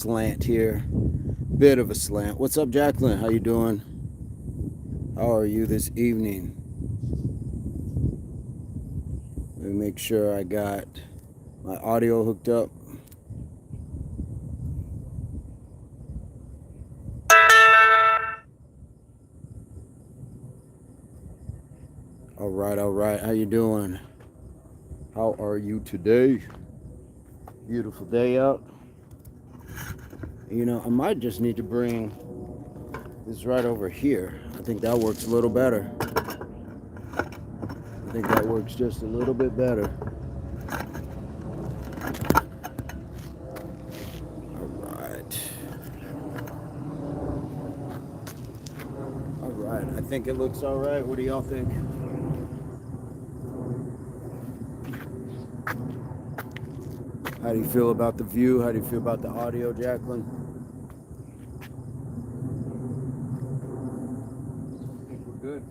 slant here. Bit of a slant. What's up, Jacqueline? How you doing? How are you this evening? Let me make sure I got my audio hooked up. All right, all right. How you doing? How are you today? Beautiful day out. You know, I might just need to bring this right over here. I think that works a little better. I think that works just a little bit better. All right. All right. I think it looks all right. What do y'all think? How do you feel about the view? How do you feel about the audio, Jacqueline? I think we're good.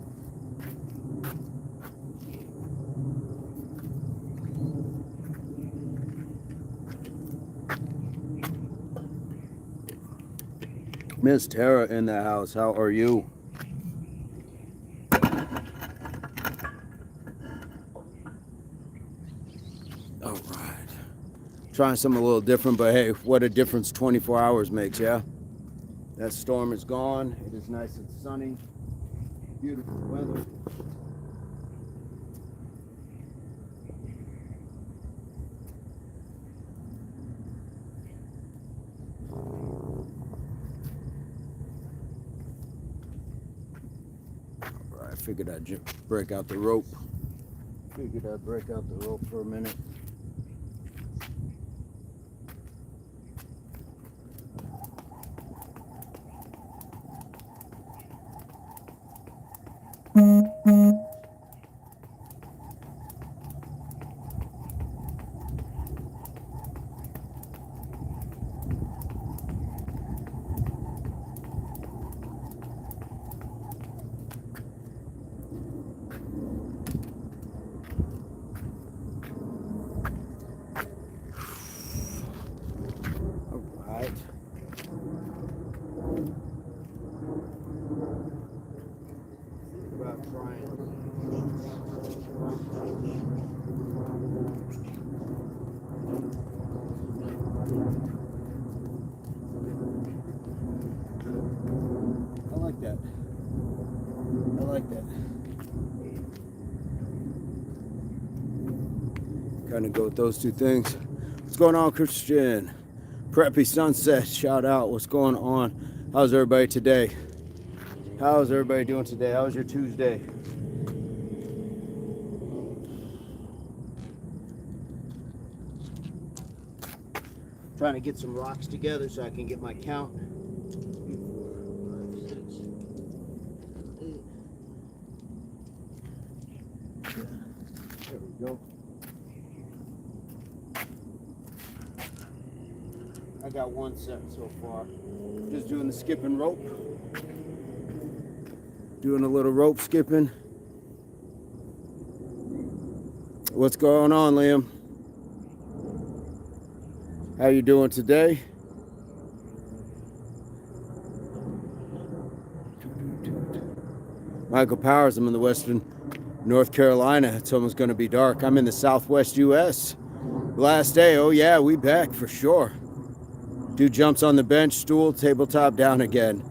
Miss Tara in the house. How are you? All right. Trying something a little different, but hey, what a difference 24 hours makes, yeah? That storm is gone. It is nice and sunny. Beautiful weather. All right, I figured I'd break out the rope. Figured I'd break out the rope for a minute. Kind of go with those two things. What's going on, Christian? Preppy Sunset, shout out. What's going on? How's everybody today? How's everybody doing today? How's your Tuesday? Trying to get some rocks together so I can get my count. There we go. I got one set so far. Just doing the skipping rope. Doing a little rope skipping. What's going on, Liam? How you doing today? Michael Powers, I'm in the western North Carolina. It's almost going to be dark. I'm in the southwest U.S. Last day, oh yeah, we back for sure. Dude jumps on the bench, stool, tabletop, down again.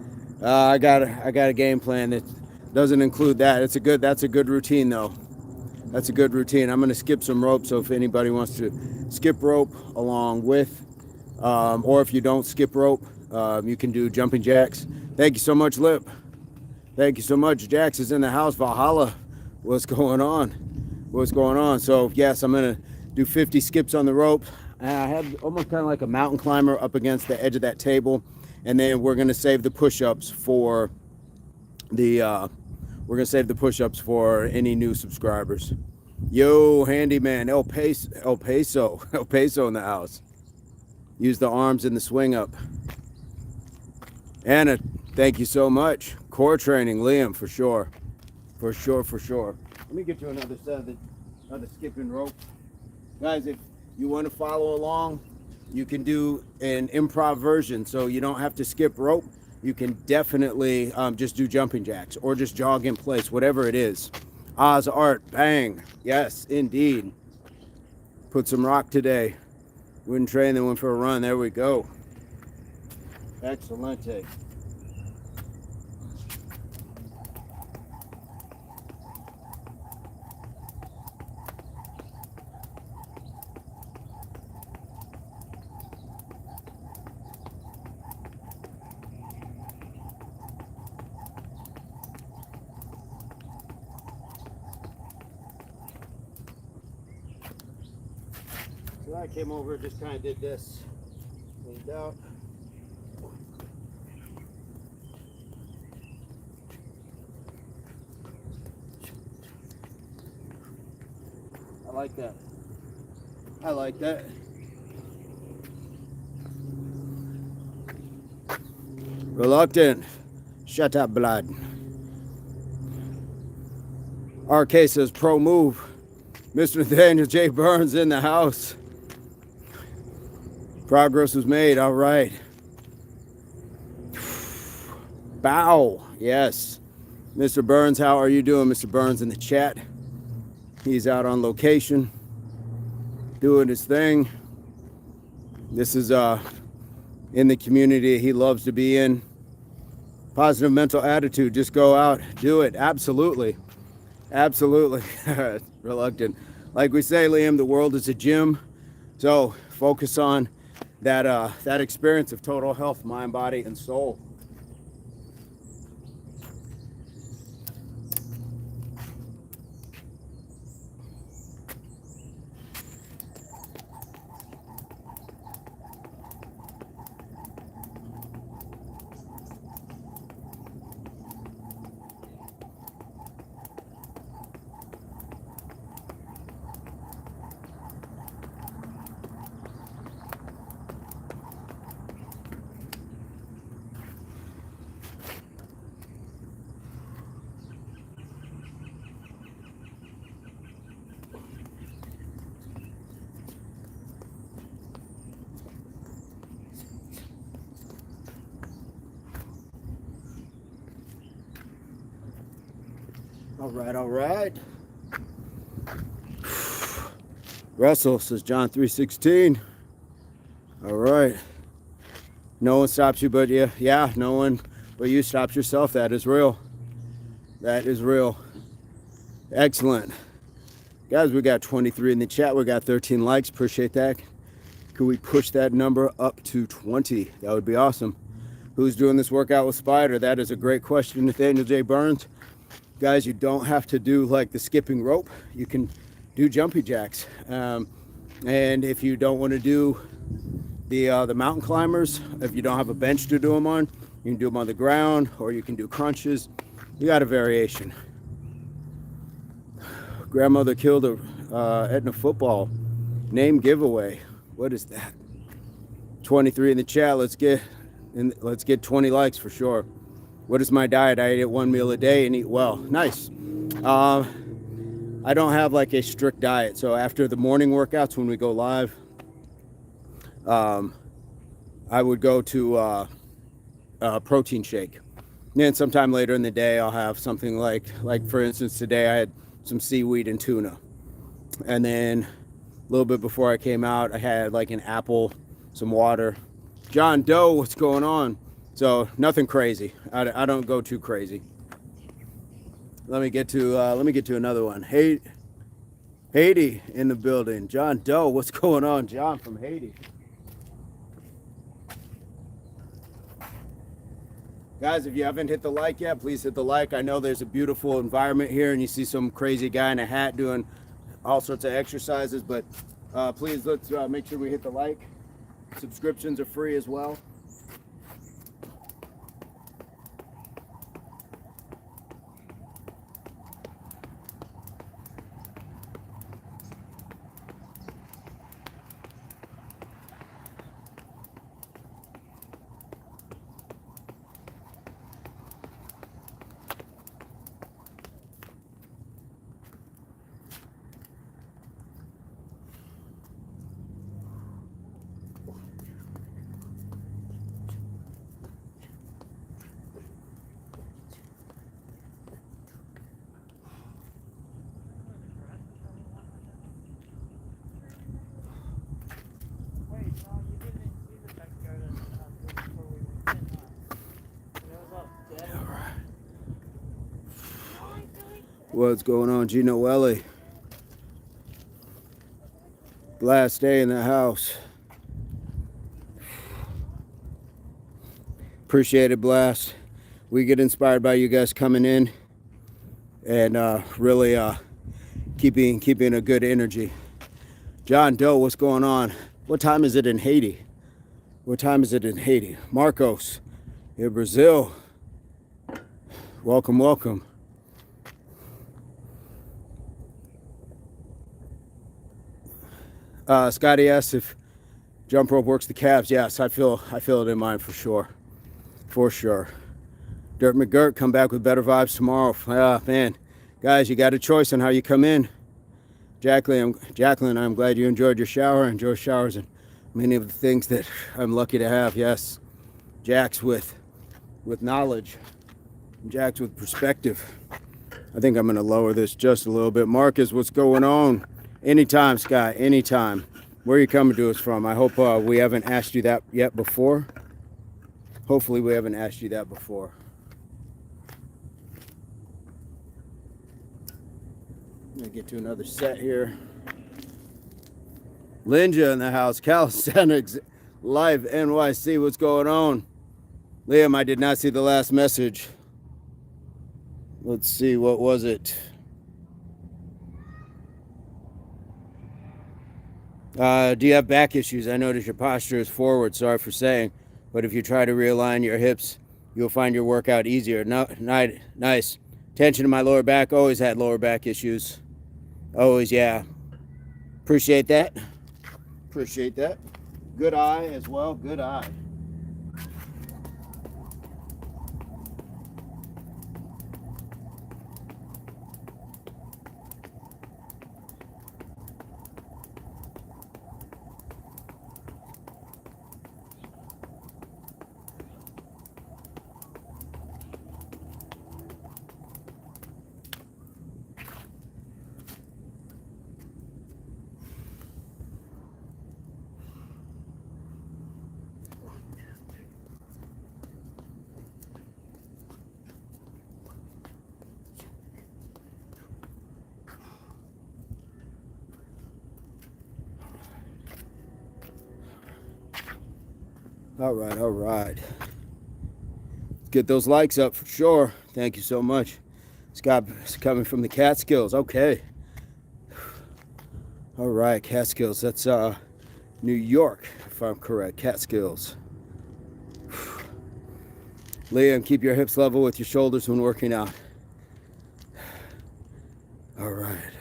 I got a game plan that doesn't include that. That's a good routine though. That's a good routine. I'm gonna skip some rope, so if anybody wants to skip rope along with, or if you don't skip rope, you can do jumping jacks. Thank you so much, Lip. Thank you so much. Jax is in the house. Valhalla, what's going on? What's going on? So yes, I'm gonna do 50 skips on the rope. I have almost kind of like a mountain climber up against the edge of that table, and then we're gonna save the push-ups for any new subscribers. Yo, handyman, El Peso in the house. Use the arms in the swing up. Anna, thank you so much. Core training, Liam, for sure. For sure. Let me get you another set of the skipping rope. Guys, if you want to follow along, You can do an improv version, so you don't have to skip rope. You can definitely just do jumping jacks or just jog in place, whatever it is. Oz Art, bang. Yes, indeed. Put some rock today. Wouldn't train, then went for a run. There we go. Excelente. So I came over, just kind of did this. Leaned out. I like that. I like that. Reluctant. Shut up, blood. RK says pro move. Mr. Nathaniel J Burns in the house. Progress was made. All right. Bow. Yes. Mr. Burns, how are you doing? Mr. Burns in the chat. He's out on location doing his thing. This is in the community he loves to be in. Positive mental attitude. Just go out. Do it. Absolutely. Absolutely. Reluctant. Like we say, Liam, the world is a gym. So focus on that experience of total health, mind, body, and soul. All right. Russell says John 3:16. All right. No one stops you but you. Yeah, no one but you stops yourself. That is real. That is real. Excellent. Guys, we got 23 in the chat. We got 13 likes. Appreciate that. Could we push that number up to 20? That would be awesome. Who's doing this workout with Spider? That is a great question, Nathaniel J Burns. Guys, you don't have to do like the skipping rope. You can do jumpy jacks. And if you don't want to do the mountain climbers, if you don't have a bench to do them on, you can do them on the ground, or you can do crunches. You got a variation. Grandmother killed a Etna football. Name giveaway. What is that? 23 in the chat. Let's get 20 likes for sure. What is my diet? I eat 1 meal a day and eat well. Nice. I don't have like a strict diet. So after the morning workouts, when we go live, I would go to a protein shake. And then sometime later in the day, I'll have something like for instance, today I had some seaweed and tuna. And then a little bit before I came out, I had like an apple, some water. John Doe, what's going on? So nothing crazy. I don't go too crazy. Let me get to another one. Haiti in the building. John Doe, what's going on? John from Haiti. Guys, if you haven't hit the like yet, please hit the like. I know there's a beautiful environment here, and you see some crazy guy in a hat doing all sorts of exercises. But please let's make sure we hit the like. Subscriptions are free as well. What's going on, Gino Welly? Last day in the house. Appreciate it, Blast. We get inspired by you guys coming in and really keeping a good energy. John Doe, what's going on? What time is it in Haiti? What time is it in Haiti? Marcos, in Brazil. Welcome, welcome. Scotty asks if jump rope works the calves. Yes, I feel it in mine for sure. For sure. Dirk McGirt, come back with better vibes tomorrow. Ah, man. Guys, you got a choice on how you come in. Jacqueline, I'm glad you enjoyed your shower. I enjoy showers and many of the things that I'm lucky to have. Yes. Jack's with knowledge. Jack's with perspective. I think I'm going to lower this just a little bit. Marcus, what's going on? Anytime, Scott, anytime. Where are you coming to us from? I hope we haven't asked you that yet before. Hopefully we haven't asked you that before. I'm going to get to another set here. Linja in the house. Calisthenics Live NYC. What's going on? Liam, I did not see the last message. Let's see, what was it? Do you have back issues? I notice your posture is forward. Sorry for saying. But if you try to realign your hips, you'll find your workout easier. No, nice. Tension in my lower back. Always had lower back issues. Always, yeah. Appreciate that. Appreciate that. Good eye as well. Good eye. All right. Let's get those likes up for sure. Thank you so much. Scott's coming from the Catskills. Okay. All right, Catskills. That's New York, if I'm correct. Catskills. Liam, keep your hips level with your shoulders when working out. All right.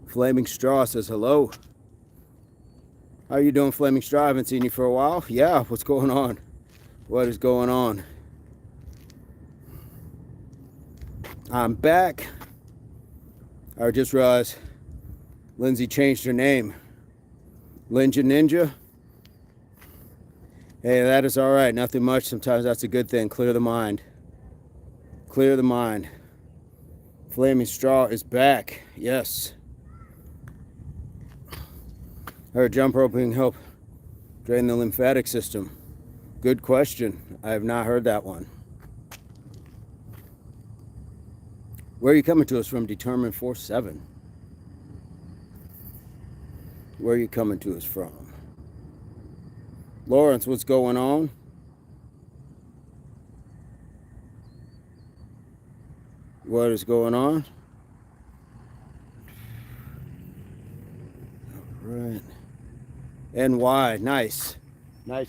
Flaming Straw says hello. How are you doing, Flaming Straw? I haven't seen you for a while. Yeah, what's going on? What is going on? I'm back. I just realized Lindsay changed her name. Ninja. Hey, that is all right. Nothing much. Sometimes that's a good thing. Clear the mind. Clear the mind. Flaming Straw is back. Yes. I heard jump roping help drain the lymphatic system. Good question. I have not heard that one. Where are you coming to us from? Determined 47. Where are you coming to us from? Lawrence, what's going on? What is going on? All right. NY, nice. Nice.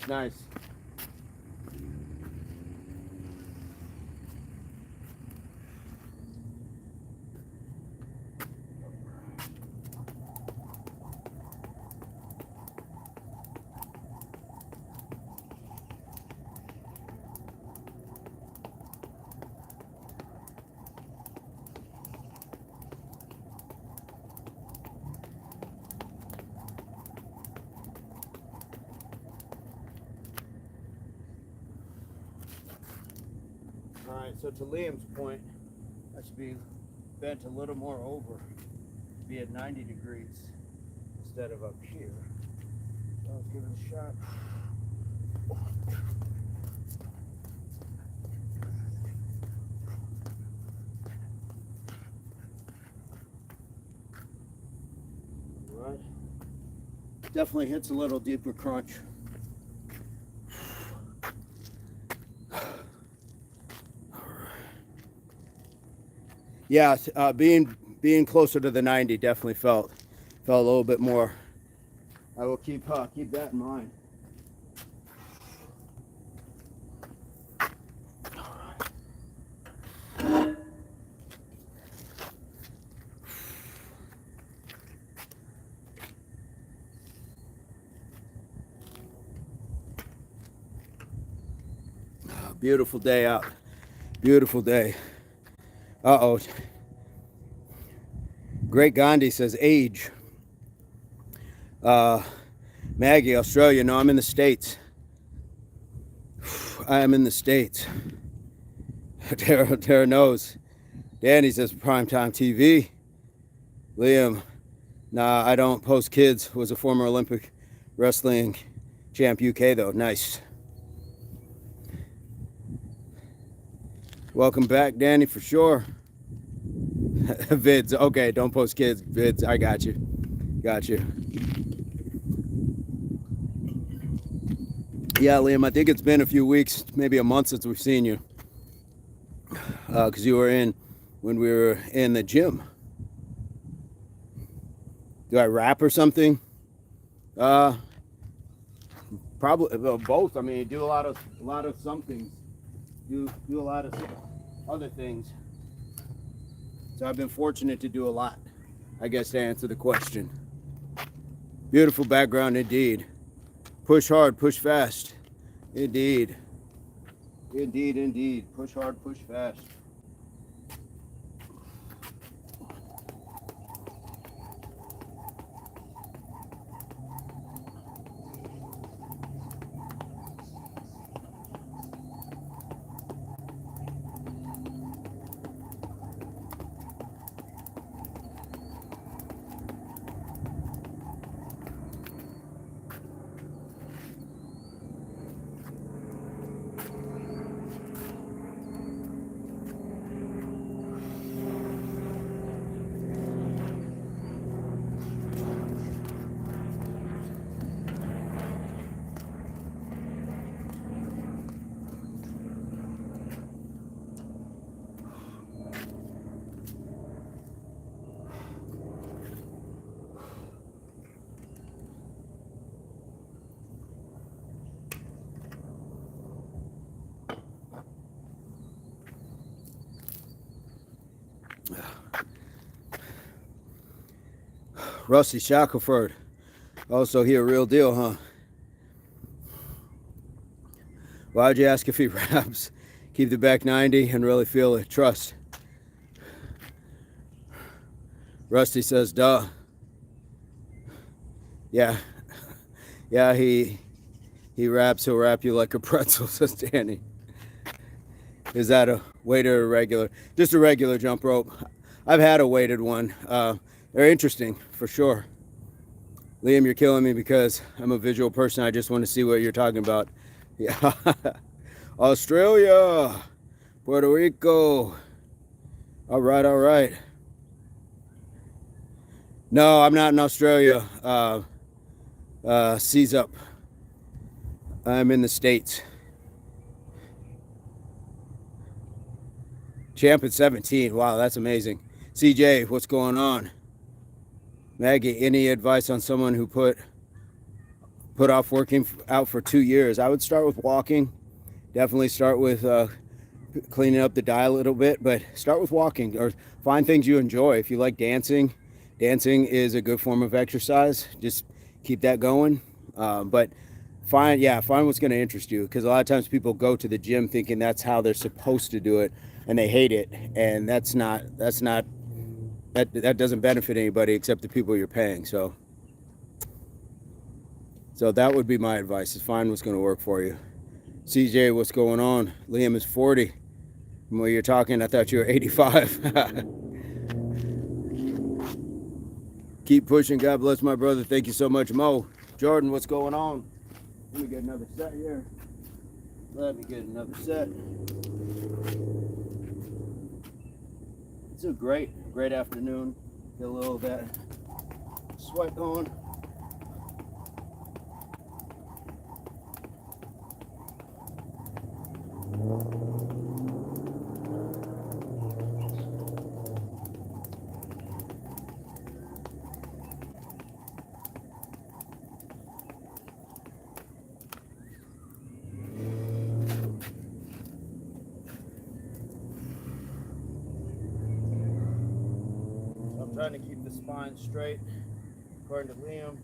Alright, so to Liam's point, I should be bent a little more over, be at 90 degrees instead of up here. So let's give it a shot. definitely hits a little deeper crunch. Yeah, being closer to the 90 definitely felt a little bit more. I will keep that in mind. Beautiful day out. Beautiful day. Uh-oh. Great Gandhi says age. Maggie, Australia. No, I'm in the States. I am in the States. Tara knows. Danny says primetime TV. Liam, nah, I don't post kids. Was a former Olympic wrestling champ UK though. Nice. Welcome back, Danny, for sure. Vids, okay, don't post kids. Vids, I got you. Got you. Yeah, Liam, I think it's been a few weeks, maybe a month since we've seen you. Because you were in when we were in the gym. Do I rap or something? Probably both. I mean, you do a lot of some things. Do a lot of other things. So I've been fortunate to do a lot, I guess, to answer the question. Beautiful background indeed. Push hard, push fast. Indeed. Indeed, indeed. Push hard, push fast. Rusty Shackelford. Also here, real deal, huh? Why'd you ask if he raps? Keep the back 90 and really feel it. Trust. Rusty says, duh. Yeah. Yeah, he raps, he'll wrap you like a pretzel, says Danny. Is that a weighted or regular? Just a regular jump rope. I've had a weighted one. They're interesting, for sure. Liam, you're killing me because I'm a visual person. I just want to see what you're talking about. Yeah. Australia. Puerto Rico. All right, all right. No, I'm not in Australia. Seize up. I'm in the States. Champ at 17. Wow, that's amazing. CJ, what's going on? Maggie, any advice on someone who put off working out for 2 years? I would start with walking. Definitely start with cleaning up the diet a little bit, but start with walking or find things you enjoy. If you like dancing, dancing is a good form of exercise. Just keep that going. But find what's going to interest you, because a lot of times people go to the gym thinking that's how they're supposed to do it, and they hate it, and that doesn't benefit anybody except the people you're paying. So that would be my advice, is find what's going to work for you. CJ, what's going on? Liam is 40. From where you're talking, I thought you were 85. Keep pushing. God bless my brother. Thank you so much, Mo. Jordan, what's going on? Let me get another set here. Let me get another set. It's a great afternoon. Get a little of that sweat going. I'm trying to keep the spine straight, according to Liam.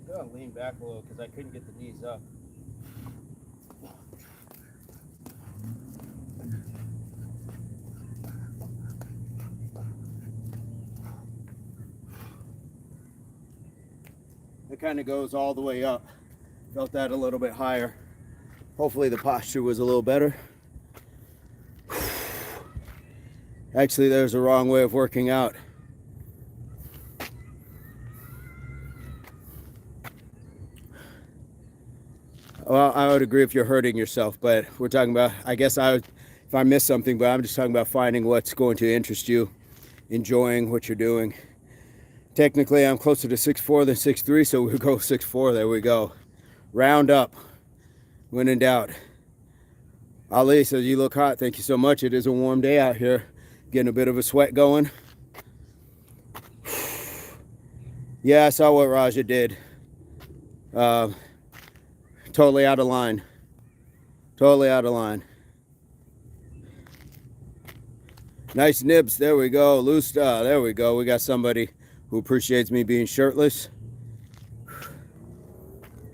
I'm gonna lean back a little because I couldn't get the knees up. It kind of goes all the way up. Felt that a little bit higher. Hopefully the posture was a little better. Actually, there's a wrong way of working out. Well, I would agree if you're hurting yourself, but we're talking about, I guess if I missed something, but I'm just talking about finding what's going to interest you, enjoying what you're doing. Technically, I'm closer to 6'4" than 6'3", so we'll go 6'4". There we go. Round up. When in doubt. Ali says, you look hot. Thank you so much. It is a warm day out here. Getting a bit of a sweat going. Yeah, I saw what Raja did. Totally out of line. Totally out of line. Nice nibs. There we go. Loose. There we go. We got somebody who appreciates me being shirtless.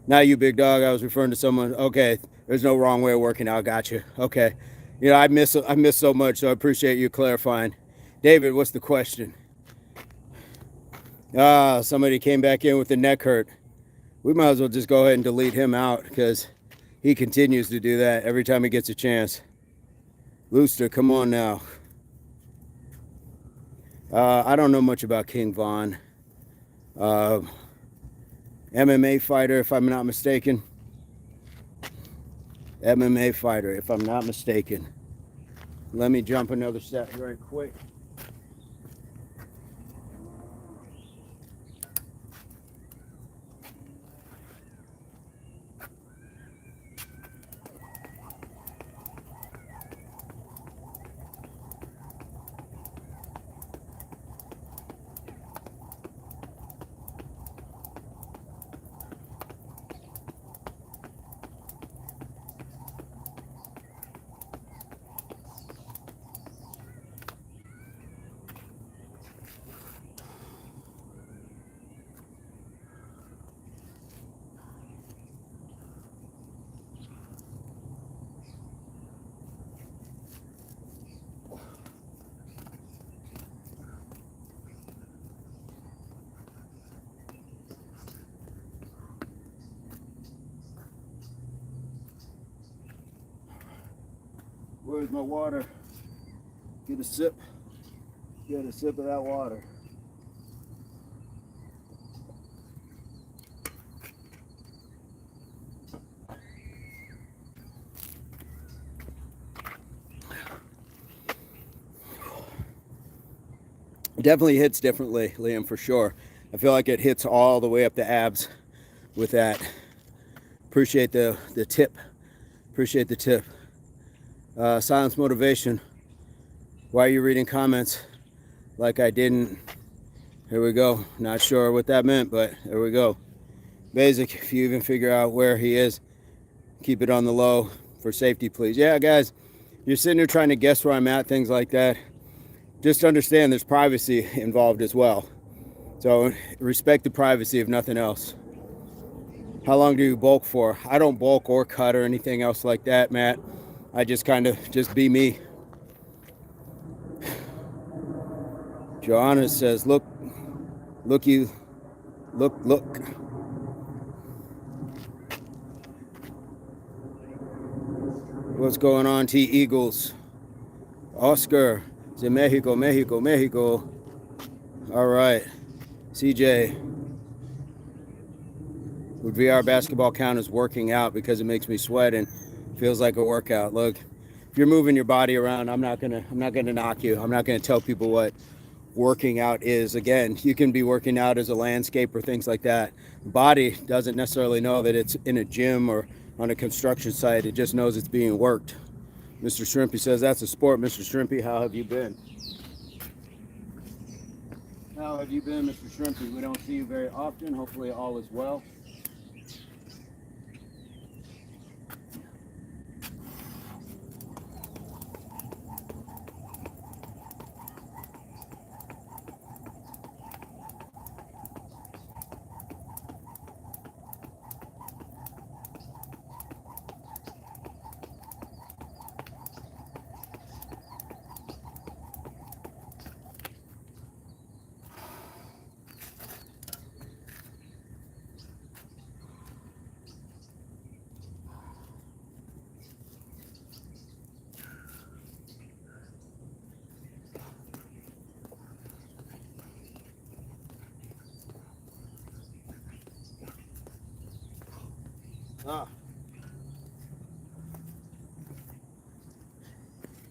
Not you, big dog. I was referring to someone. Okay, there's no wrong way of working out. Got you. Okay. You know, I miss so much, so I appreciate you clarifying. David, what's the question? Somebody came back in with the neck hurt. We might as well just go ahead and delete him out because he continues to do that every time he gets a chance. Looster, come on now. I don't know much about King Von. MMA fighter, if I'm not mistaken. MMA fighter, if I'm not mistaken. Let me jump another step very quick. Where's my water? Get a sip. Get a sip of that water. It definitely hits differently, Liam, for sure. I feel like it hits all the way up the abs with that. Appreciate the tip. Appreciate the tip. Silence motivation. Why are you reading comments like I didn't? Here we go. Not sure what that meant, but there we go. Basic, if you even figure out where he is, keep it on the low for safety, please. Yeah, guys, you're sitting here trying to guess where I'm at, things like that. Just understand there's privacy involved as well. So respect the privacy if nothing else. How long do you bulk for? I don't bulk or cut or anything else like that, Matt. I just kind of just be me. Joanna says, look. What's going on, T Eagles? Oscar, de Mexico. All right. CJ, would VR basketball count as working out because it makes me sweat and feels like a workout? Look, if you're moving your body around, I'm not gonna knock you. I'm not gonna tell people what working out is. Again, you can be working out as a landscaper, things like that. Body doesn't necessarily know that it's in a gym or on a construction site. It just knows it's being worked. Mr. Shrimpy says, that's a sport. Mr. Shrimpy, how have you been? How have you been, Mr. Shrimpy? We don't see you very often. Hopefully all is well.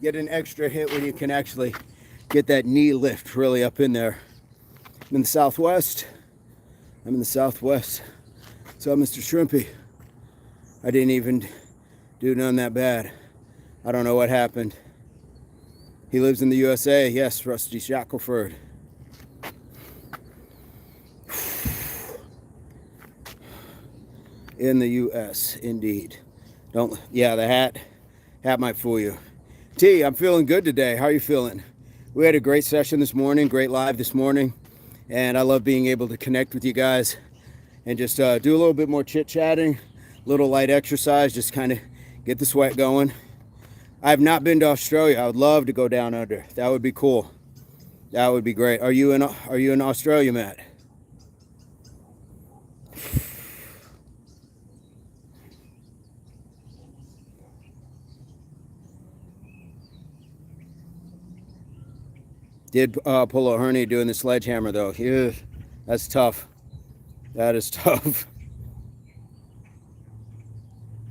Get an extra hit when you can actually get that knee lift really up in there. I'm in the Southwest. So, Mr. Shrimpy, I didn't even do none that bad. I don't know what happened. He lives in the USA. Yes, Rusty Shackelford. In the US, indeed. Yeah, the hat might fool you. T, I'm feeling good today. How are you feeling? We had a great session this morning, great live this morning, and I love being able to connect with you guys and just do a little bit more chit-chatting, a little light exercise, just kind of get the sweat going. I have not been to Australia. I would love to go down under. That would be cool. That would be great. Are you in Australia, Matt? Did pull a hernia doing the sledgehammer though. Yeah, that's tough. That is tough.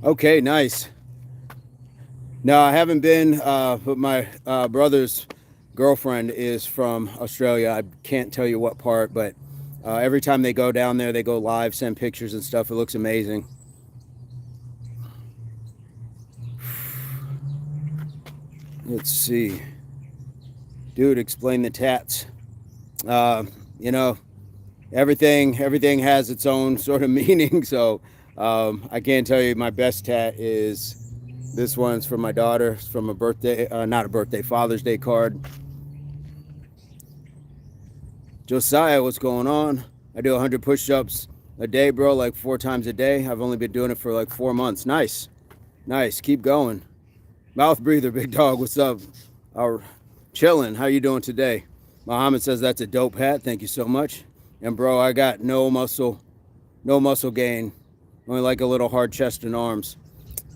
Okay, nice. No, I haven't been, but my brother's girlfriend is from Australia. I can't tell you what part, but every time they go down there, they go live, send pictures and stuff. It looks amazing. Let's see. Dude, explain the tats. You know, everything has its own sort of meaning. So I can't tell you my best tat is this one's from my daughter. It's from a birthday, not a birthday, Father's Day card. Josiah, what's going on? I do 100 push-ups a day, bro, like 4 times a day. I've only been doing it for like 4 months. Nice. Keep going. Mouth breather, big dog. What's up? Chilling. How you doing today? Muhammad says that's a dope hat. Thank you so much. And bro, I got no muscle gain. Only like a little hard chest and arms.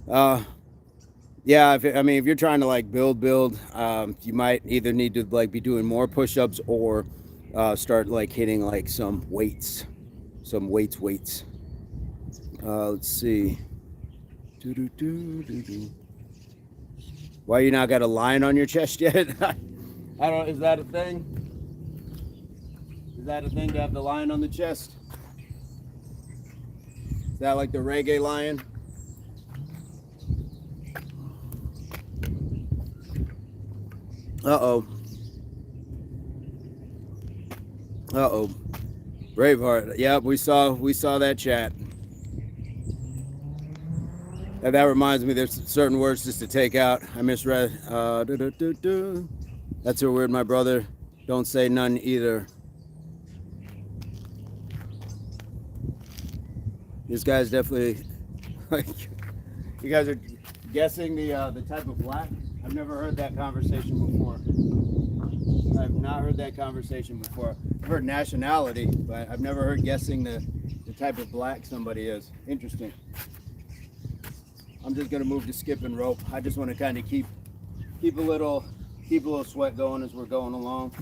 Yeah, if you're trying to like build, you might either need to like be doing more push-ups or start like hitting like some weights. Let's see. Why you not got a line on your chest yet? I don't. Is that a thing? Is that a thing to have the lion on the chest? Is that like the reggae lion? Uh-oh. Braveheart. Yep, we saw that chat. And that reminds me, there's certain words just to take out. I misread. That's a word, my brother. Don't say none either. This guy's definitely like. You guys are guessing the type of black. I've never heard that conversation before. I've not heard that conversation before. I've heard nationality, but I've never heard guessing the type of black somebody is. Interesting. I'm just gonna move to skip and rope. I just want to kind of keep a little sweat going as we're going along.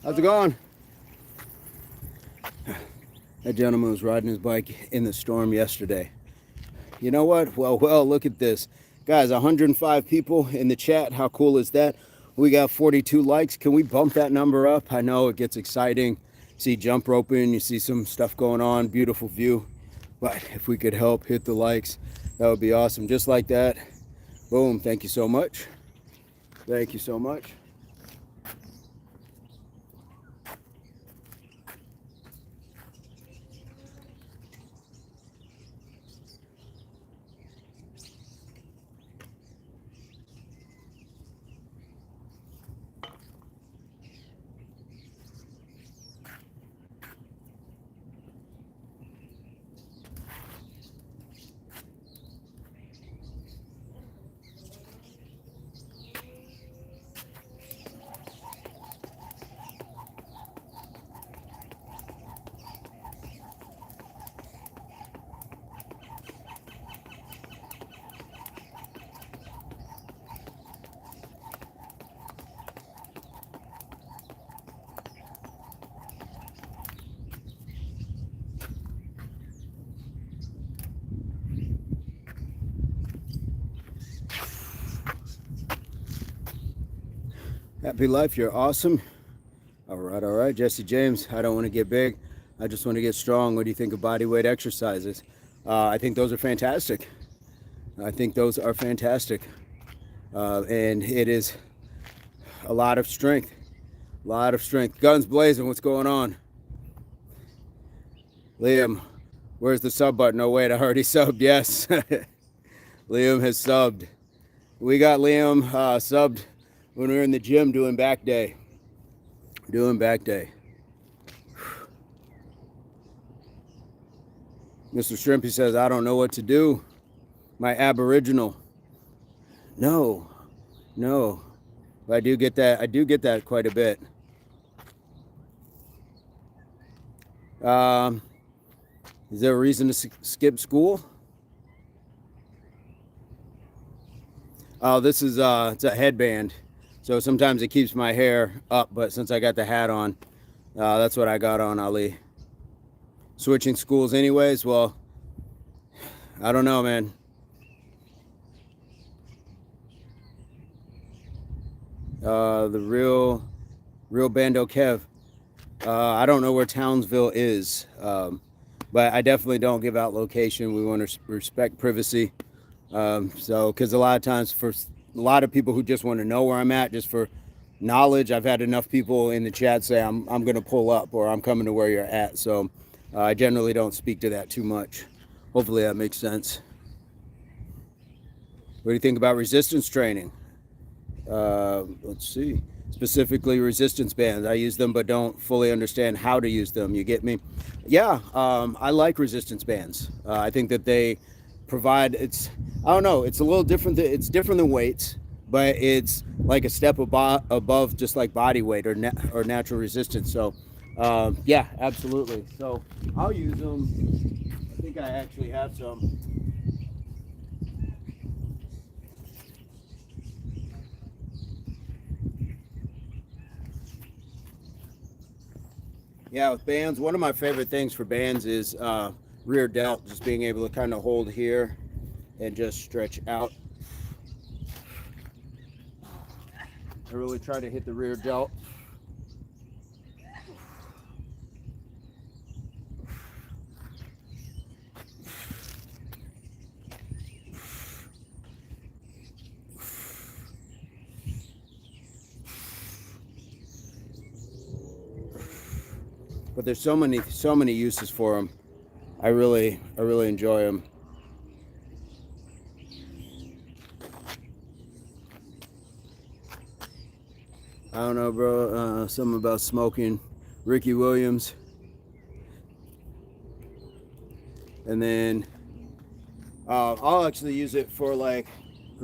How's it going? That gentleman was riding his bike in the storm yesterday. You know what? Well, look at this. Guys, 105 people in the chat. How cool is that? We got 42 likes. Can we bump that number up? I know it gets exciting. See jump roping, you see some stuff going on, beautiful view. But if we could help hit the likes, that would be awesome. Just like that. Boom. Thank you so much. Thank you so much. Happy life, you're awesome. All right. Jesse James, I don't want to get big. I just want to get strong. What do you think of body weight exercises? I think those are fantastic. And it is a lot of strength. Guns blazing, what's going on? Liam, where's the sub button? Oh, wait, I already subbed. Yes. Liam has subbed. We got Liam subbed when we were in the gym doing back day. Mr. Shrimpy says, I don't know what to do. My Aboriginal. No. But I do get that quite a bit. Is there a reason to skip school? Oh, this is it's a headband. So sometimes it keeps my hair up, but since I got the hat on, that's what I got on, Ali. Switching schools anyways, well, I don't know, man. The real Bando Kev. I don't know where Townsville is, but I definitely don't give out location. We want to respect privacy. So, because a lot of times for a lot of people who just want to know where I'm at, just for knowledge, I've had enough people in the chat say I'm going to pull up or I'm coming to where you're at. So I generally don't speak to that too much. Hopefully that makes sense. What do you think about resistance training? Let's see. Specifically resistance bands. I use them but don't fully understand how to use them. You get me? Yeah, I like resistance bands. I think that they provide, it's a little different. It's different than weights, but it's like a step above just like body weight or natural resistance. So yeah, absolutely. So I'll use them. I think I actually have some. Yeah, with bands, one of my favorite things for bands is rear delt, just being able to kind of hold here and just stretch out. I really try to hit the rear delt. But there's so many uses for them. I really enjoy them. I don't know, bro. Something about smoking. Ricky Williams. And then I'll actually use it for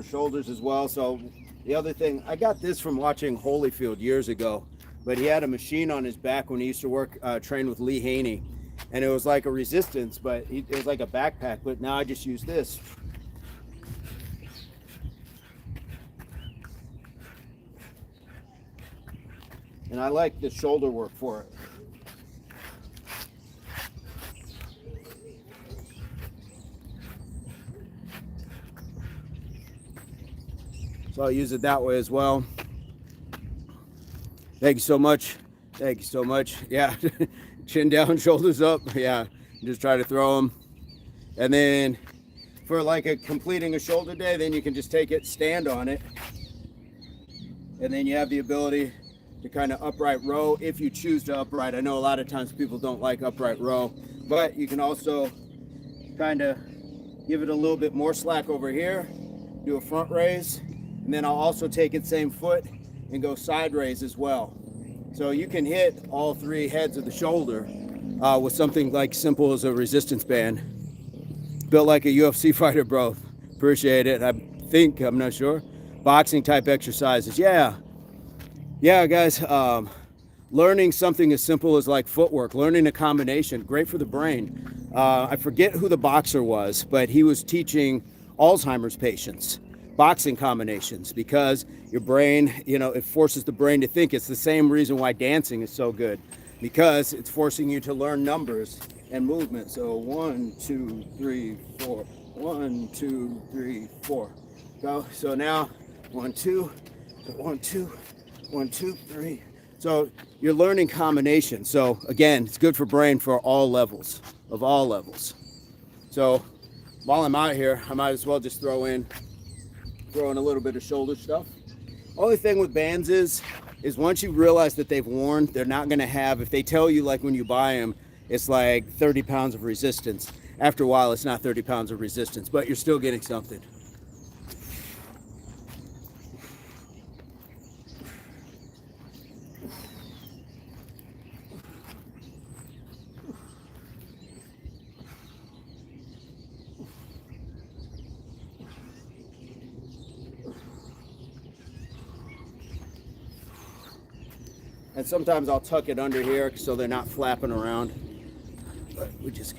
shoulders as well. So the other thing, I got this from watching Holyfield years ago, but he had a machine on his back when he used to work, train with Lee Haney. And it was like a resistance, but it was like a backpack. But now I just use this. And I like the shoulder work for it. So I'll use it that way as well. Thank you so much. Thank you so much. Yeah, chin down, shoulders up. Yeah, just try to throw them. And then for like completing a shoulder day, then you can just take it, stand on it. And then you have the ability to kind of upright row if you choose to upright. I know a lot of times people don't like upright row, but you can also kind of give it a little bit more slack over here, do a front raise, and then I'll also take it same foot and go side raise as well. So you can hit all three heads of the shoulder with something like simple as a resistance band. Built like a UFC fighter, bro. Appreciate it. I'm not sure. Boxing type exercises. Yeah, guys. Learning something as simple as like footwork, learning a combination, great for the brain. I forget who the boxer was, but he was teaching Alzheimer's patients boxing combinations because your brain, it forces the brain to think. It's the same reason why dancing is so good, because it's forcing you to learn numbers and movement. So 1, 2, 3, 4. 1, 2, 3, 4. Go. So now 1, 2, 1, 2, 1, 2, 3. So you're learning combinations. So again, it's good for brain for all levels, of all levels. So while I'm out here, I might as well just throw in a little bit of shoulder stuff. Only thing with bands is once you realize that they've worn, they're not going to have, if they tell you like when you buy them, it's like 30 pounds of resistance. After a while, it's not 30 pounds of resistance, but you're still getting something. And sometimes I'll tuck it under here so they're not flapping around. But we just...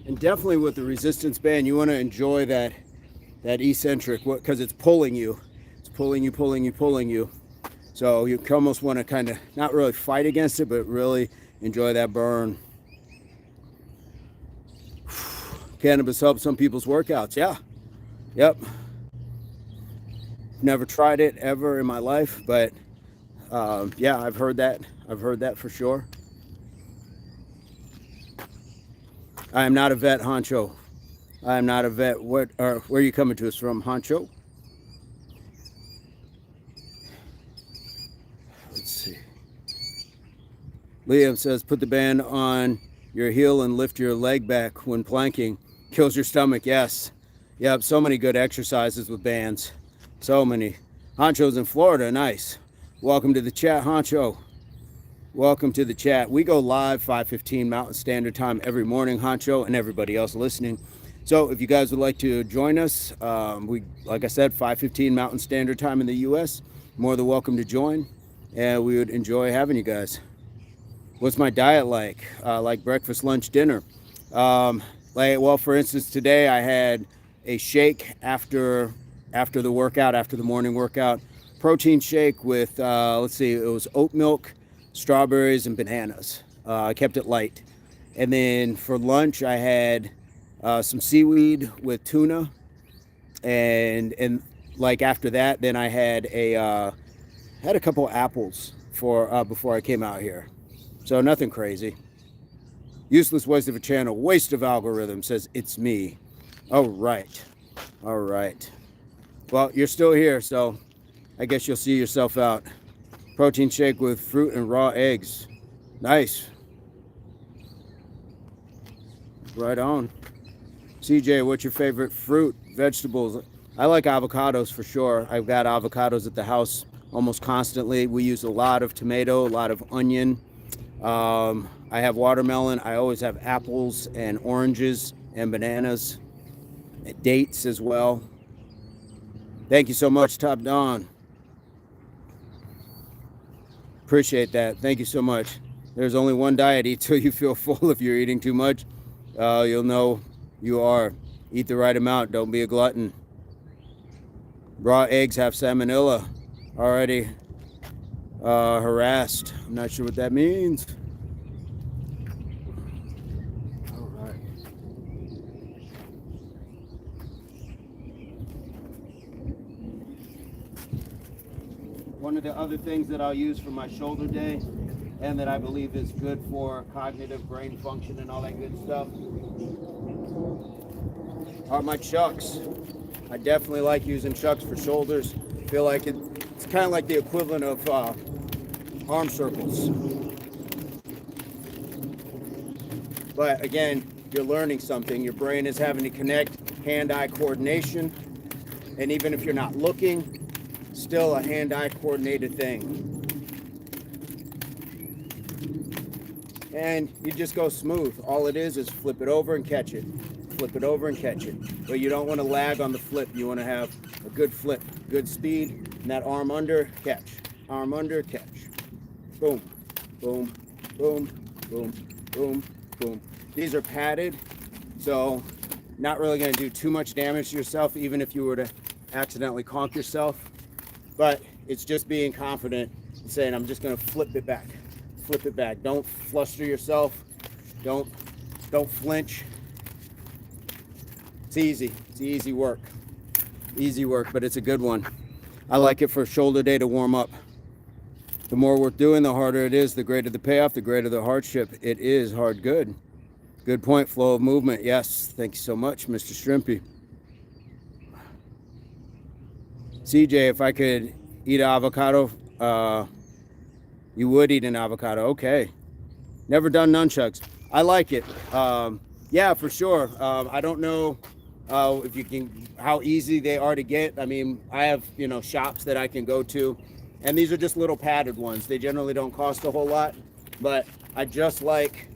And definitely with the resistance band, you want to enjoy that eccentric, because it's pulling you. It's pulling you. So you almost want to kind of not really fight against it, but really enjoy that burn. Cannabis helps some people's workouts. Yeah. Yep. Never tried it ever in my life, but yeah, I've heard that. I've heard that for sure. I am not a vet, Honcho. I am not a vet. Where are you coming to us from, Honcho? Let's see. Liam says, put the band on your heel and lift your leg back when planking. Kills your stomach. Yes. Yep. So many good exercises with bands. So many. Honcho's in Florida. Nice. Welcome to the chat, Honcho. Welcome to the chat. We go live 5:15 Mountain Standard Time every morning, Honcho, and everybody else listening. So if you guys would like to join us, like I said, 5:15 Mountain Standard Time in the U.S., more than welcome to join, and we would enjoy having you guys. What's my diet like? Like breakfast, lunch, dinner. Well, for instance, today I had a shake after the workout, after the morning workout. Protein shake with, let's see, it was oat milk, strawberries, and bananas. I kept it light. And then for lunch, I had some seaweed with tuna, and like after that, then I had a couple apples for before I came out here. So nothing crazy. Useless waste of a channel, waste of algorithm, says it's me. All right. All right. Well, you're still here, so I guess you'll see yourself out. Protein shake with fruit and raw eggs. Nice. Right on. CJ, what's your favorite fruit, vegetables? I like avocados for sure. I've got avocados at the house almost constantly. We use a lot of tomato, a lot of onion. I have watermelon. I always have apples and oranges and bananas, and dates as well. Thank you so much, Top Don. Appreciate that. Thank you so much. There's only one diet. Eat till you feel full. If you're eating too much, you'll know you are. Eat the right amount. Don't be a glutton. Raw eggs have salmonella. Already harassed. I'm not sure what that means. All right. One of the other things that I'll use for my shoulder day, and that I believe is good for cognitive brain function and all that good stuff, are my chucks. I definitely like using chucks for shoulders. I feel like it's kind of like the equivalent of arm circles. But again, you're learning something. Your brain is having to connect hand-eye coordination. And even if you're not looking, still a hand-eye coordinated thing. And you just go smooth. All it is flip it over and catch it. Flip it over and catch it. But you don't want to lag on the flip. You want to have a good flip, good speed, and that arm under, catch. Arm under, catch. Boom, boom, boom, boom, boom, boom. These are padded, so not really going to do too much damage to yourself, even if you were to accidentally conk yourself. But it's just being confident and saying, I'm just going to flip it back. Flip it back. Don't fluster yourself. Don't flinch. It's easy. It's easy work. Easy work, but it's a good one. I like it for shoulder day to warm up. The more work doing, the harder it is. The greater the payoff, the greater the hardship. It is hard good. Good point. Flow of movement. Yes. Thank you so much, Mr. Shrimpy. CJ, if I could eat an avocado, you would eat an avocado. Okay. Never done nunchucks. I like it. Yeah, for sure. I don't know if you can, how easy they are to get. I mean, I have, shops that I can go to, and these are just little padded ones. They generally don't cost a whole lot, but I just like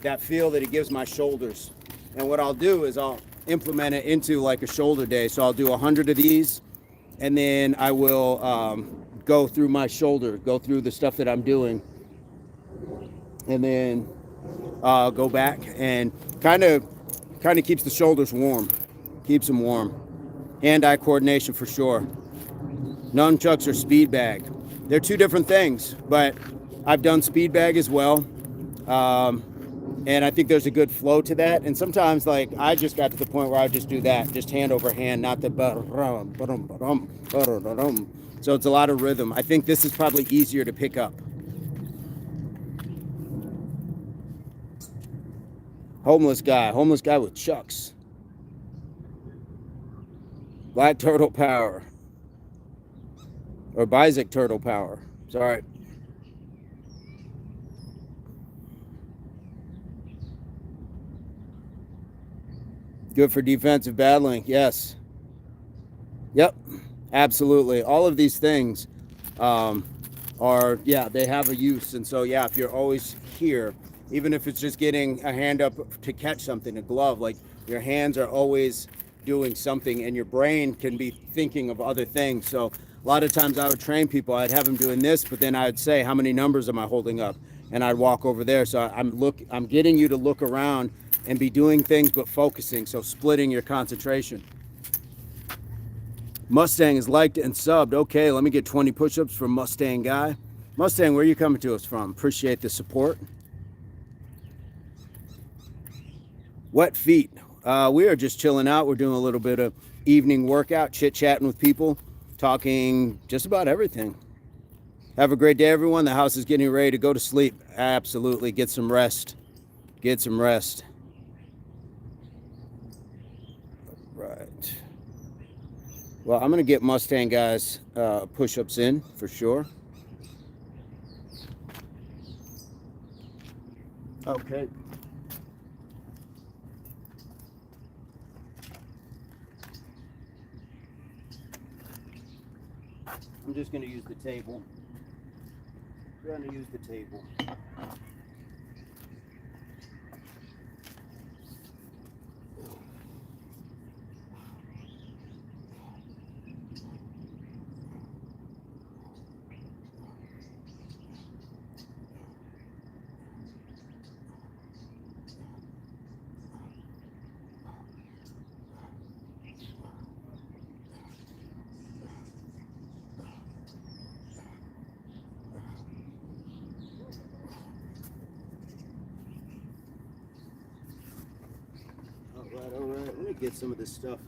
that feel that it gives my shoulders. And what I'll do is I'll implement it into like a shoulder day. So I'll do 100 of these, and then I will go through my shoulder, go through the stuff that I'm doing, and then go back, and kind of keeps the shoulders warm, keeps them warm. Hand-eye coordination for sure. Nunchucks or speed bag, they're two different things, but I've done speed bag as well, and I think there's a good flow to that. And sometimes, like, I just got to the point where I just do that, just hand over hand, not the so it's a lot of rhythm. I think this is probably easier to pick up. Homeless guy with chucks. Black turtle power. Or Bizek turtle power. Sorry. Good for defensive battling. Yes. Yep. Absolutely. All of these things are, yeah, they have a use. And so, yeah, if you're always here, even if it's just getting a hand up to catch something, a glove, like your hands are always doing something, and your brain can be thinking of other things. So a lot of times I would train people, I'd have them doing this, but then I would say, how many numbers am I holding up? And I'd walk over there. So I'm getting you to look around and be doing things, but focusing. So splitting your concentration. Mustang is liked and subbed. Okay, let me get 20 push-ups from Mustang guy. Mustang, where are you coming to us from? Appreciate the support. Wet feet. We are just chilling out. We're doing a little bit of evening workout, chit-chatting with people, talking just about everything. Have a great day, everyone. The house is getting ready to go to sleep. Absolutely. Get some rest. Get some rest. Right. Well, I'm going to get Mustang guys push-ups in for sure. Okay. I'm just going to use the table. Going to use the table. All right. Let me get some of this stuff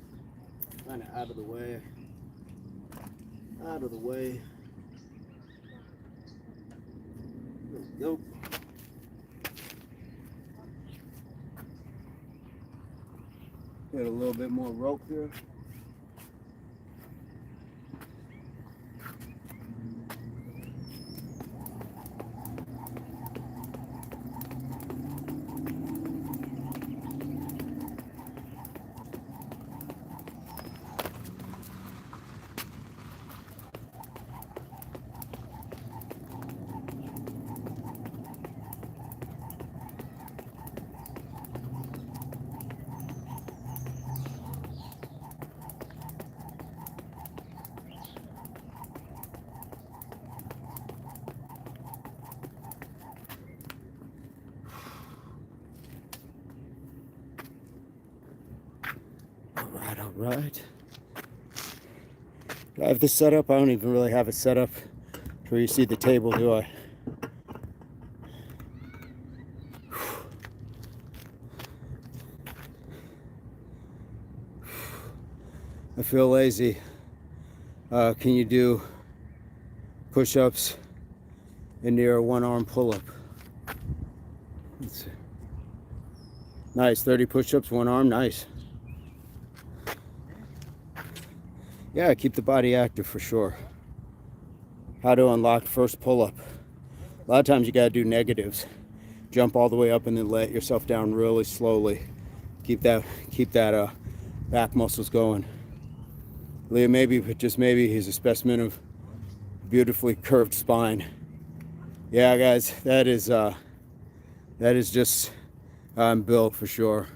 kind of out of the way. Out of the way. There we go. Get a little bit more rope here. All right. Do I have this set up? I don't even really have it set up where you see the table, do I? I feel lazy. Can you do push-ups into your one-arm pull-up? Let's see. Nice, 30 push-ups, one arm, nice. Yeah, keep the body active for sure. How to unlock first pull-up. A lot of times you gotta do negatives. Jump all the way up and then let yourself down really slowly. Keep that back muscles going. Leah, maybe, but just maybe, he's a specimen of beautifully curved spine. Yeah, guys, that is just how I'm built for sure.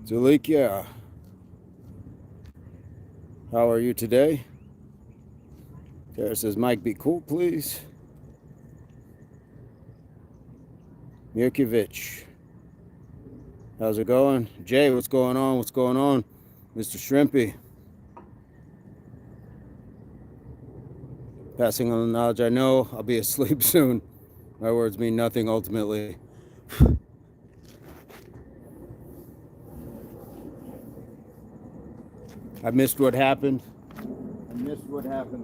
Zulikia, how are you today? Tara says, Mike, be cool, please. Mirkovich, how's it going? Jay, what's going on? What's going on? Mr. Shrimpy. Passing on the knowledge I know, I'll be asleep soon. My words mean nothing ultimately. I missed what happened.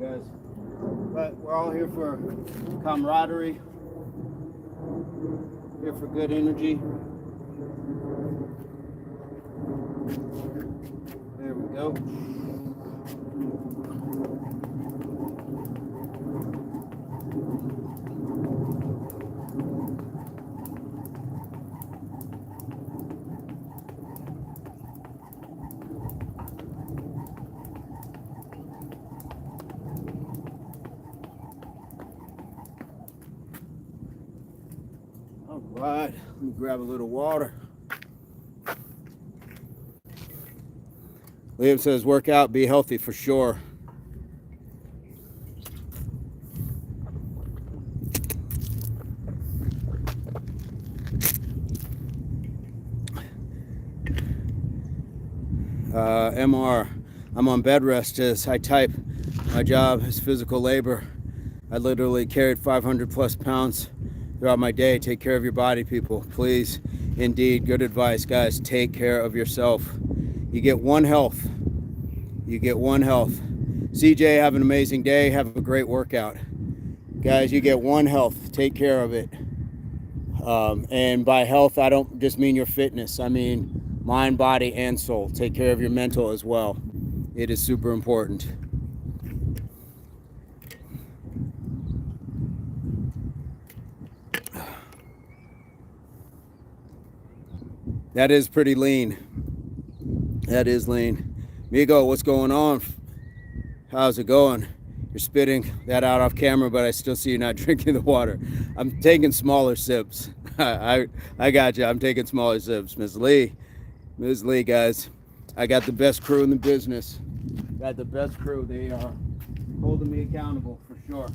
Guys. But we're all here for camaraderie. Here for good energy. There we go. All right, let me grab a little water. Liam says, work out, be healthy for sure. MR, I'm on bed rest as I type. My job is physical labor. I literally carried 500 plus pounds throughout my day. Take care of your body, people. Please, indeed, good advice, guys. Take care of yourself. You get one health. You get one health. CJ, have an amazing day. Have a great workout. Guys, you get one health. Take care of it. And by health, I don't just mean your fitness. I mean mind, body, and soul. Take care of your mental as well. It is super important. That is pretty lean. That is lean. Migo, what's going on? How's it going? You're spitting that out off camera, but I still see you not drinking the water. I'm taking smaller sips. I got you. I'm taking smaller sips. Ms. Lee, guys. I got the best crew in the business. Got the best crew. They are holding me accountable for sure.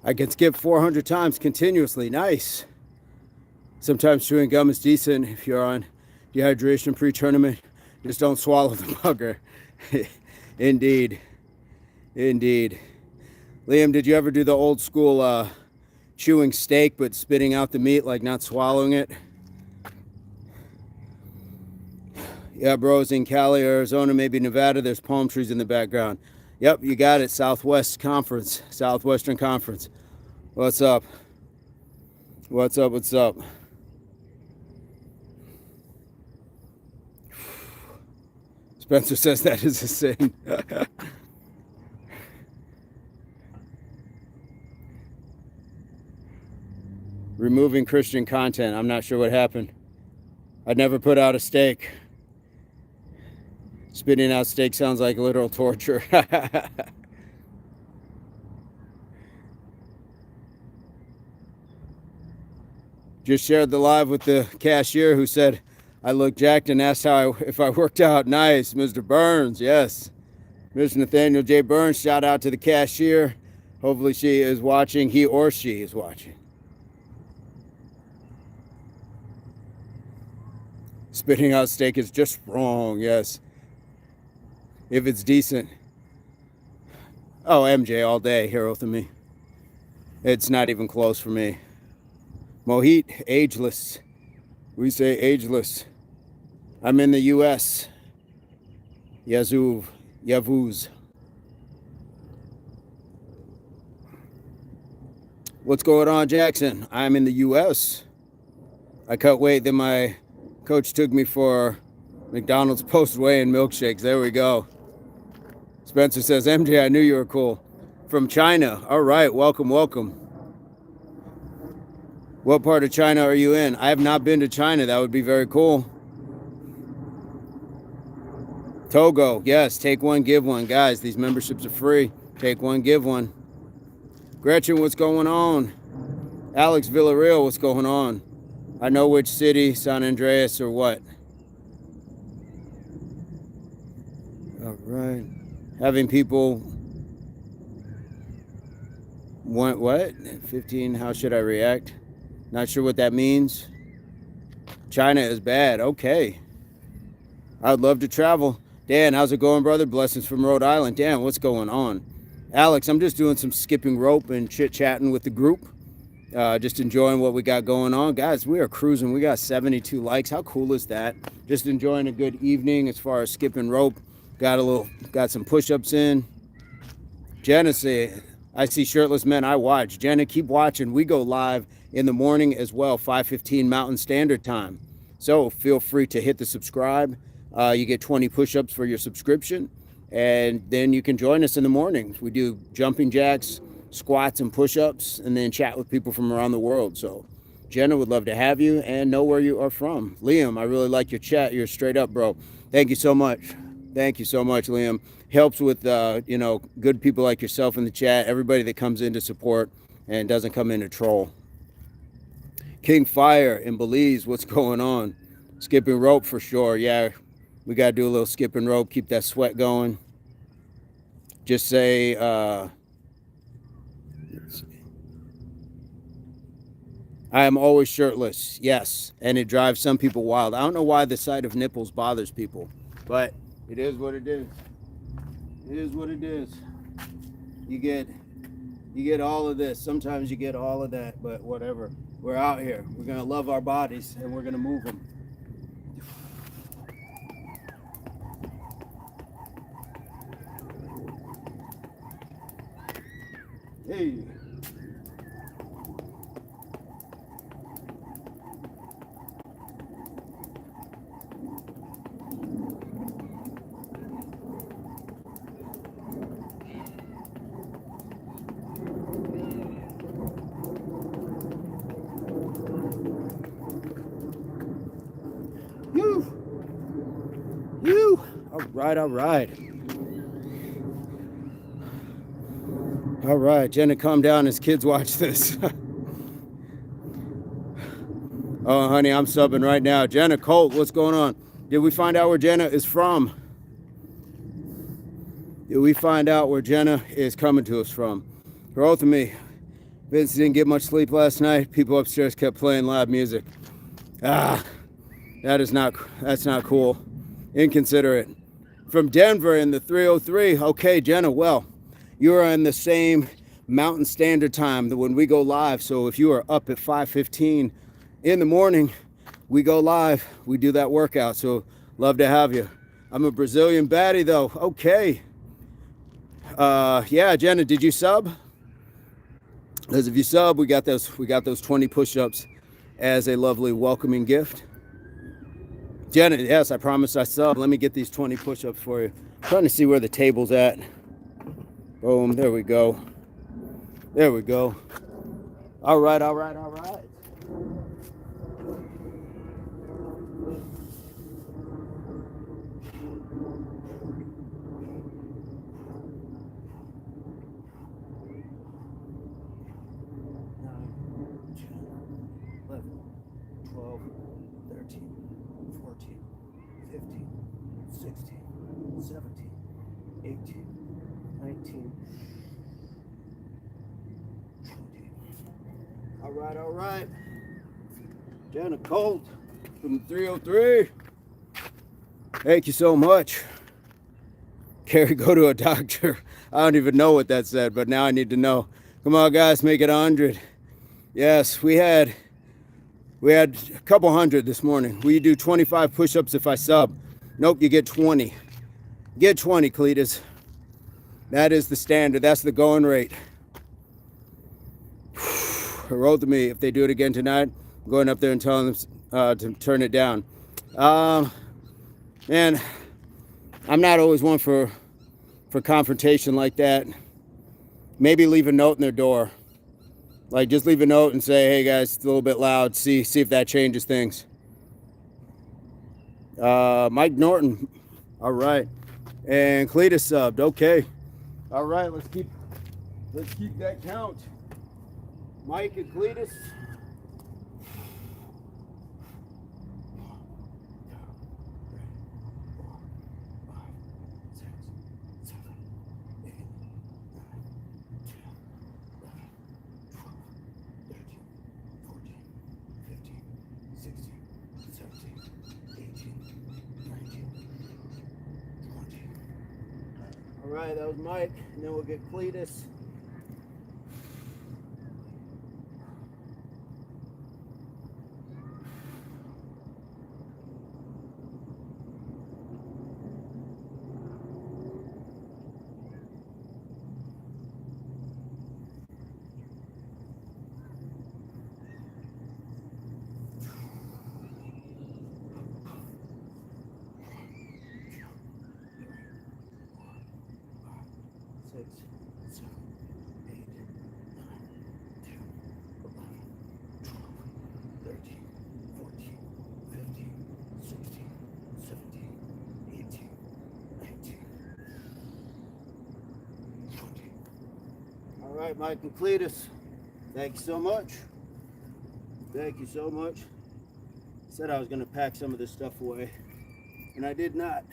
I can skip 400 times continuously. Nice. Sometimes chewing gum is decent if you're on dehydration pre-tournament. Just don't swallow the bugger. Indeed. Indeed. Liam, did you ever do the old school chewing steak but spitting out the meat, like not swallowing it? Yeah, bros, in Cali, Arizona, maybe Nevada, there's palm trees in the background. Yep, you got it. Southwestern Conference. What's up? What's up? What's up? Spencer says that is a sin. Removing Christian content. I'm not sure what happened. I'd never put out a steak. Spitting out steak sounds like literal torture. Just shared the live with the cashier who said I look jacked and asked if I worked out. Nice, Mr. Burns. Yes, Mr. Nathaniel J Burns. Shout out to the cashier. Hopefully she is watching. He or she is watching. Spitting out steak is just wrong. Yes. If it's decent. Oh, MJ all day, hero to me. It's not even close for me. Mohit, ageless. We say ageless. I'm in the U.S. Yavuz. What's going on, Jackson? I'm in the U.S. I cut weight, then my coach took me for McDonald's post-weigh-in milkshakes. There we go. Spencer says, MJ, I knew you were cool. From China. All right, welcome, welcome. What part of China are you in? I have not been to China. That would be very cool. Togo, yes, take one, give one. Guys, these memberships are free. Take one, give one. Gretchen, what's going on? Alex Villarreal, what's going on? I know which city, San Andreas or what. All right. Having people want what? 15, how should I react? Not sure what that means. China is bad. Okay. I'd love to travel. Dan, how's it going, brother? Blessings from Rhode Island. Dan, what's going on? Alex, I'm just doing some skipping rope and chit-chatting with the group. Just enjoying what we got going on. Guys, we are cruising. We got 72 likes. How cool is that? Just enjoying a good evening as far as skipping rope. Got some push-ups in. Jenna say, I see shirtless men I watch. Jenna, keep watching. We go live in the morning as well, 5:15 Mountain Standard Time. So feel free to hit the subscribe. You get 20 push-ups for your subscription, and then you can join us in the morning. We do jumping jacks, squats, and push-ups, and then chat with people from around the world. So Jenna would love to have you and know where you are from. Liam, I really like your chat. You're straight up, bro. Thank you so much. Thank you so much, Liam. Helps with, good people like yourself in the chat, everybody that comes in to support and doesn't come in to troll. King Fire in Belize, what's going on? Skipping rope for sure. Yeah, we got to do a little skipping rope, keep that sweat going. Just say, I am always shirtless. Yes, and it drives some people wild. I don't know why the sight of nipples bothers people, but it is what it is. It is what it is. You get all of this. Sometimes you get all of that, but whatever. We're out here. We're gonna love our bodies and we're gonna move them. Hey. All right. All right, Jenna, calm down as kids watch this. Oh, honey, I'm subbing right now. Jenna, Colt, what's going on? Did we find out where Jenna is from? Did we find out where Jenna is coming to us from? For both of me, Vince didn't get much sleep last night. People upstairs kept playing loud music. That's not cool. Inconsiderate. From Denver in the 303. Okay, Jenna, well, you are in the same Mountain Standard Time when we go live. So if you are up at 5:15 in the morning, we go live. We do that workout. So love to have you. I'm a Brazilian baddie though. Okay. Yeah, Jenna, did you sub? Because if you sub, we got those 20 push-ups as a lovely welcoming gift. Jenna, yes, I promise I sub. Let me get these 20 push-ups for you. I'm trying to see where the table's at. Boom, there we go. There we go. All right. All right. Jenna Colt from the 303. Thank you so much. Carrie, go to a doctor. I don't even know what that said, but now I need to know. Come on, guys, make it 100. Yes, we had a couple hundred this morning. Will you do 25 push-ups if I sub? Nope, you get 20. Get 20, Cletus. That is the standard. That's the going rate. Roll to me. If they do it again tonight, I'm going up there and telling them to turn it down. Man, I'm not always one for confrontation like that. Maybe leave a note in their door. Like, just leave a note and say, hey guys, it's a little bit loud. See if that changes things. Mike Norton. All right. And Cletus subbed. Okay. All right, let's keep that count. Mike and Cletus. All right, that was Mike, and then we'll get Cletus. All right, Mike and Cletus, thank you so much. Thank you so much. I said I was going to pack some of this stuff away, and I did not.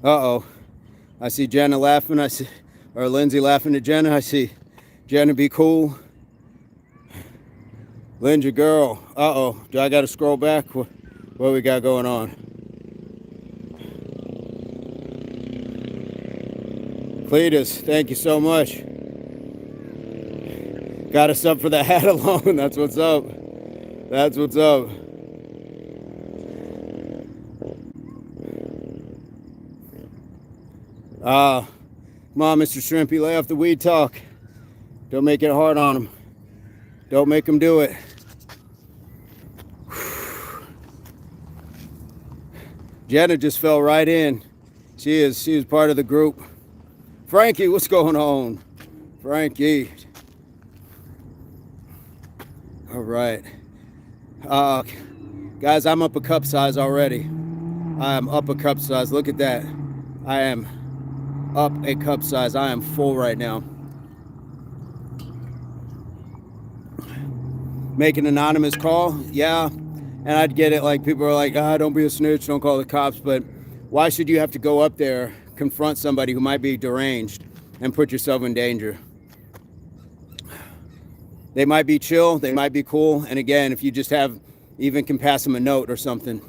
Uh-oh. I see Jenna laughing. Or Lindsay laughing at Jenna. I see Jenna be cool. Lindsay, girl. Uh-oh. Do I got to scroll back? What we got going on? Cletus, thank you so much. Got us up for the hat alone. That's what's up. That's what's up. Come on, Mr. Shrimpy, lay off the weed talk. Don't make it hard on him. Don't make him do it. Jenna just fell right in. She was part of the group. Frankie, what's going on? Frankie. All right. Guys, I'm up a cup size already. I am up a cup size. Look at that. I am up a cup size. I am full right now. Make an anonymous call. Yeah. And I'd get it, like people are like, don't be a snitch, don't call the cops. But why should you have to go up there, confront somebody who might be deranged, and put yourself in danger? They might be chill, they might be cool. And again, if you just even can pass them a note or something,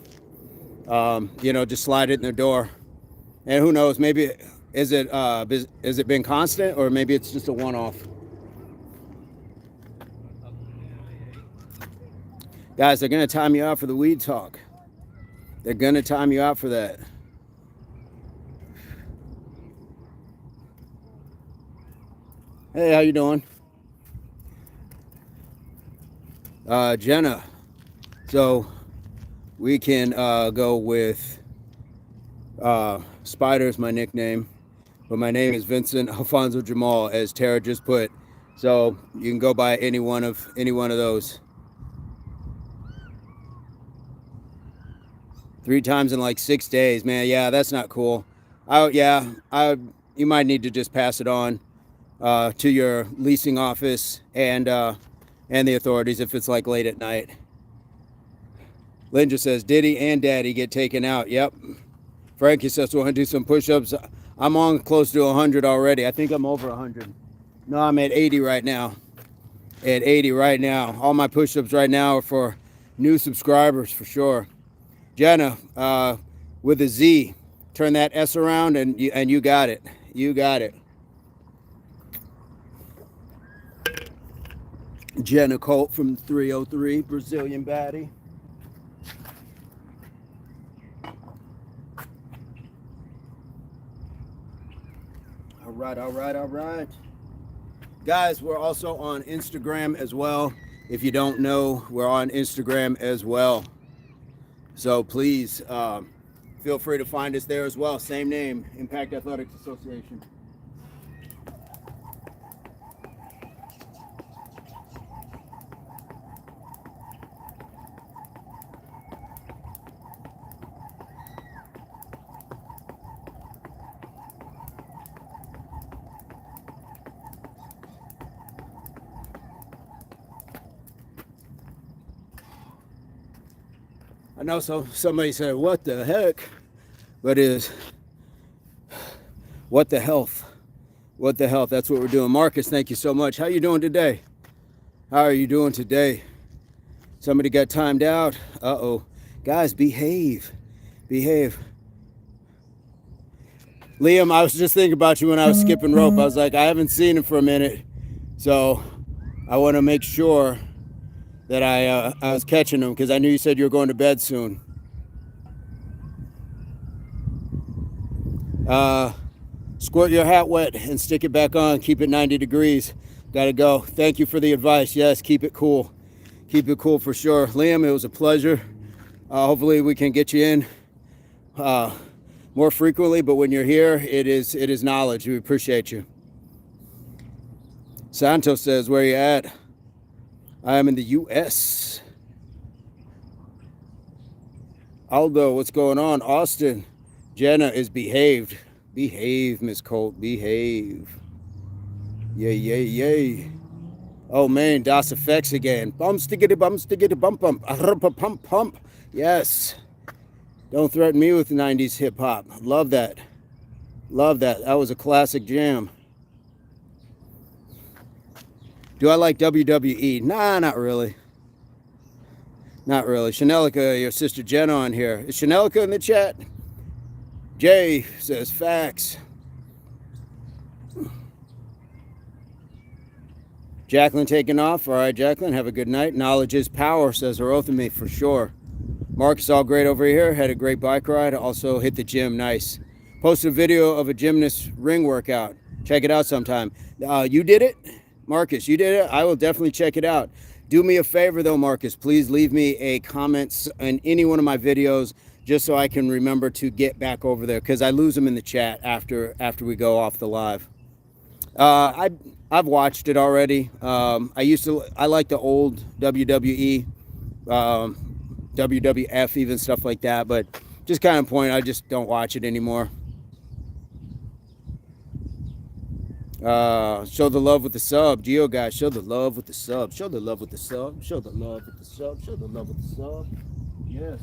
just slide it in their door. And who knows, maybe, is it been constant, or maybe it's just a one-off? Guys, they're gonna time you out for the weed talk. They're gonna time you out for that. Hey, how you doing? Jenna. So we can go with Spider's my nickname, but my name is Vincent Alfonso Jamal, as Tara just put. So you can go by any one of those. 3 times in like 6 days, man. Yeah, that's not cool. You might need to just pass it on to your leasing office and the authorities if it's like late at night. Linda says, Diddy and Daddy get taken out. Yep. Frankie says, want to do some push-ups? I'm on close to 100 already. I think I'm over 100. No, I'm at 80 right now. At 80 right now. All my push-ups right now are for new subscribers for sure. Jenna, with a Z, turn that S around and you got it. You got it. Jenna Colt from 303, Brazilian baddie. All right. Guys, we're also on Instagram as well. If you don't know, we're on Instagram as well. So please feel free to find us there as well. Same name, Impact Athletics Association. I know somebody said, what the heck? But what the health? What the health? That's what we're doing. Marcus, thank you so much. How you doing today? How are you doing today? Somebody got timed out. Uh-oh. Guys, behave. Behave. Liam, I was just thinking about you when I was skipping rope. I was like, I haven't seen him for a minute. So I want to make sure that I was catching him because I knew you said you were going to bed soon. Squirt your hat wet and stick it back on. Keep it 90 degrees. Gotta go. Thank you for the advice. Yes, keep it cool. Keep it cool for sure. Liam, it was a pleasure. Hopefully we can get you in more frequently, but when you're here, it is knowledge. We appreciate you. Santos says, where are you at? I am in the U.S. Aldo, what's going on? Austin, Jenna is behaved. Behave, Miss Colt, behave. Yay, yay, yay. Oh man, Das Effects again. Bum, stickity, bump, pump, pump. Yes. Don't threaten me with 90s hip hop. Love that. Love that. That was a classic jam. Do I like WWE? Nah, not really. Not really. Chanelica, your sister Jenna on here. Is Chanelica in the chat? Jay says facts. Jacqueline taking off. All right, Jacqueline, have a good night. Knowledge is power, says Horothamy, for sure. Marcus, all great over here. Had a great bike ride. Also hit the gym. Nice. Posted a video of a gymnast ring workout. Check it out sometime. You did it? Marcus, you did it? I will definitely check it out. Do me a favor, though, Marcus. Please leave me a comment in any one of my videos just so I can remember to get back over there because I lose them in the chat after we go off the live. I've watched it already. I like the old WWE, WWF, even stuff like that, but just kind of point, I just don't watch it anymore. Show the love with the sub. Geo guys, show the love with the sub. Show the love with the sub. Show the love with the sub. Show the love with the sub. Yes.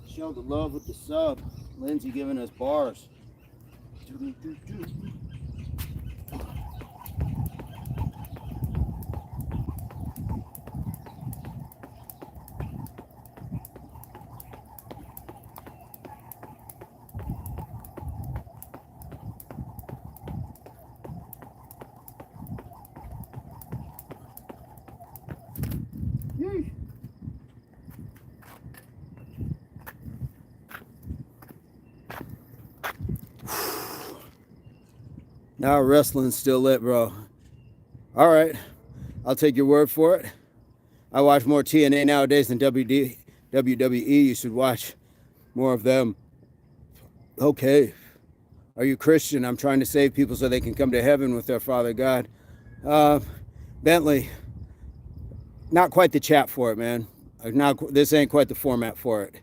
Show the love with the sub. Lindsay giving us bars. Now wrestling's still lit, bro. All right, I'll take your word for it. I watch more TNA nowadays than WWE. You should watch more of them. Okay. Are you Christian? I'm trying to save people so they can come to heaven with their Father God. Bentley, not quite the chat for it, man. This ain't quite the format for it.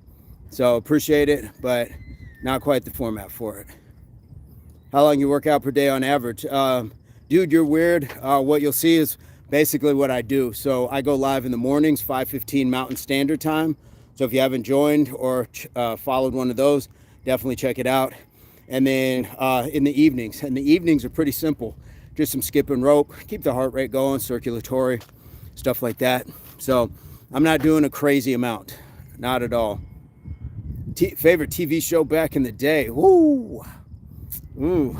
So appreciate it, but not quite the format for it. How long you work out per day on average? Dude, you're weird. What you'll see is basically what I do. So I go live in the mornings, 5:15 Mountain Standard Time. So if you haven't joined or followed one of those, definitely check it out. And then in the evenings, and the evenings are pretty simple. Just some skipping rope, keep the heart rate going, circulatory, stuff like that. So I'm not doing a crazy amount, not at all. Favorite TV show back in the day? Woo! Ooh.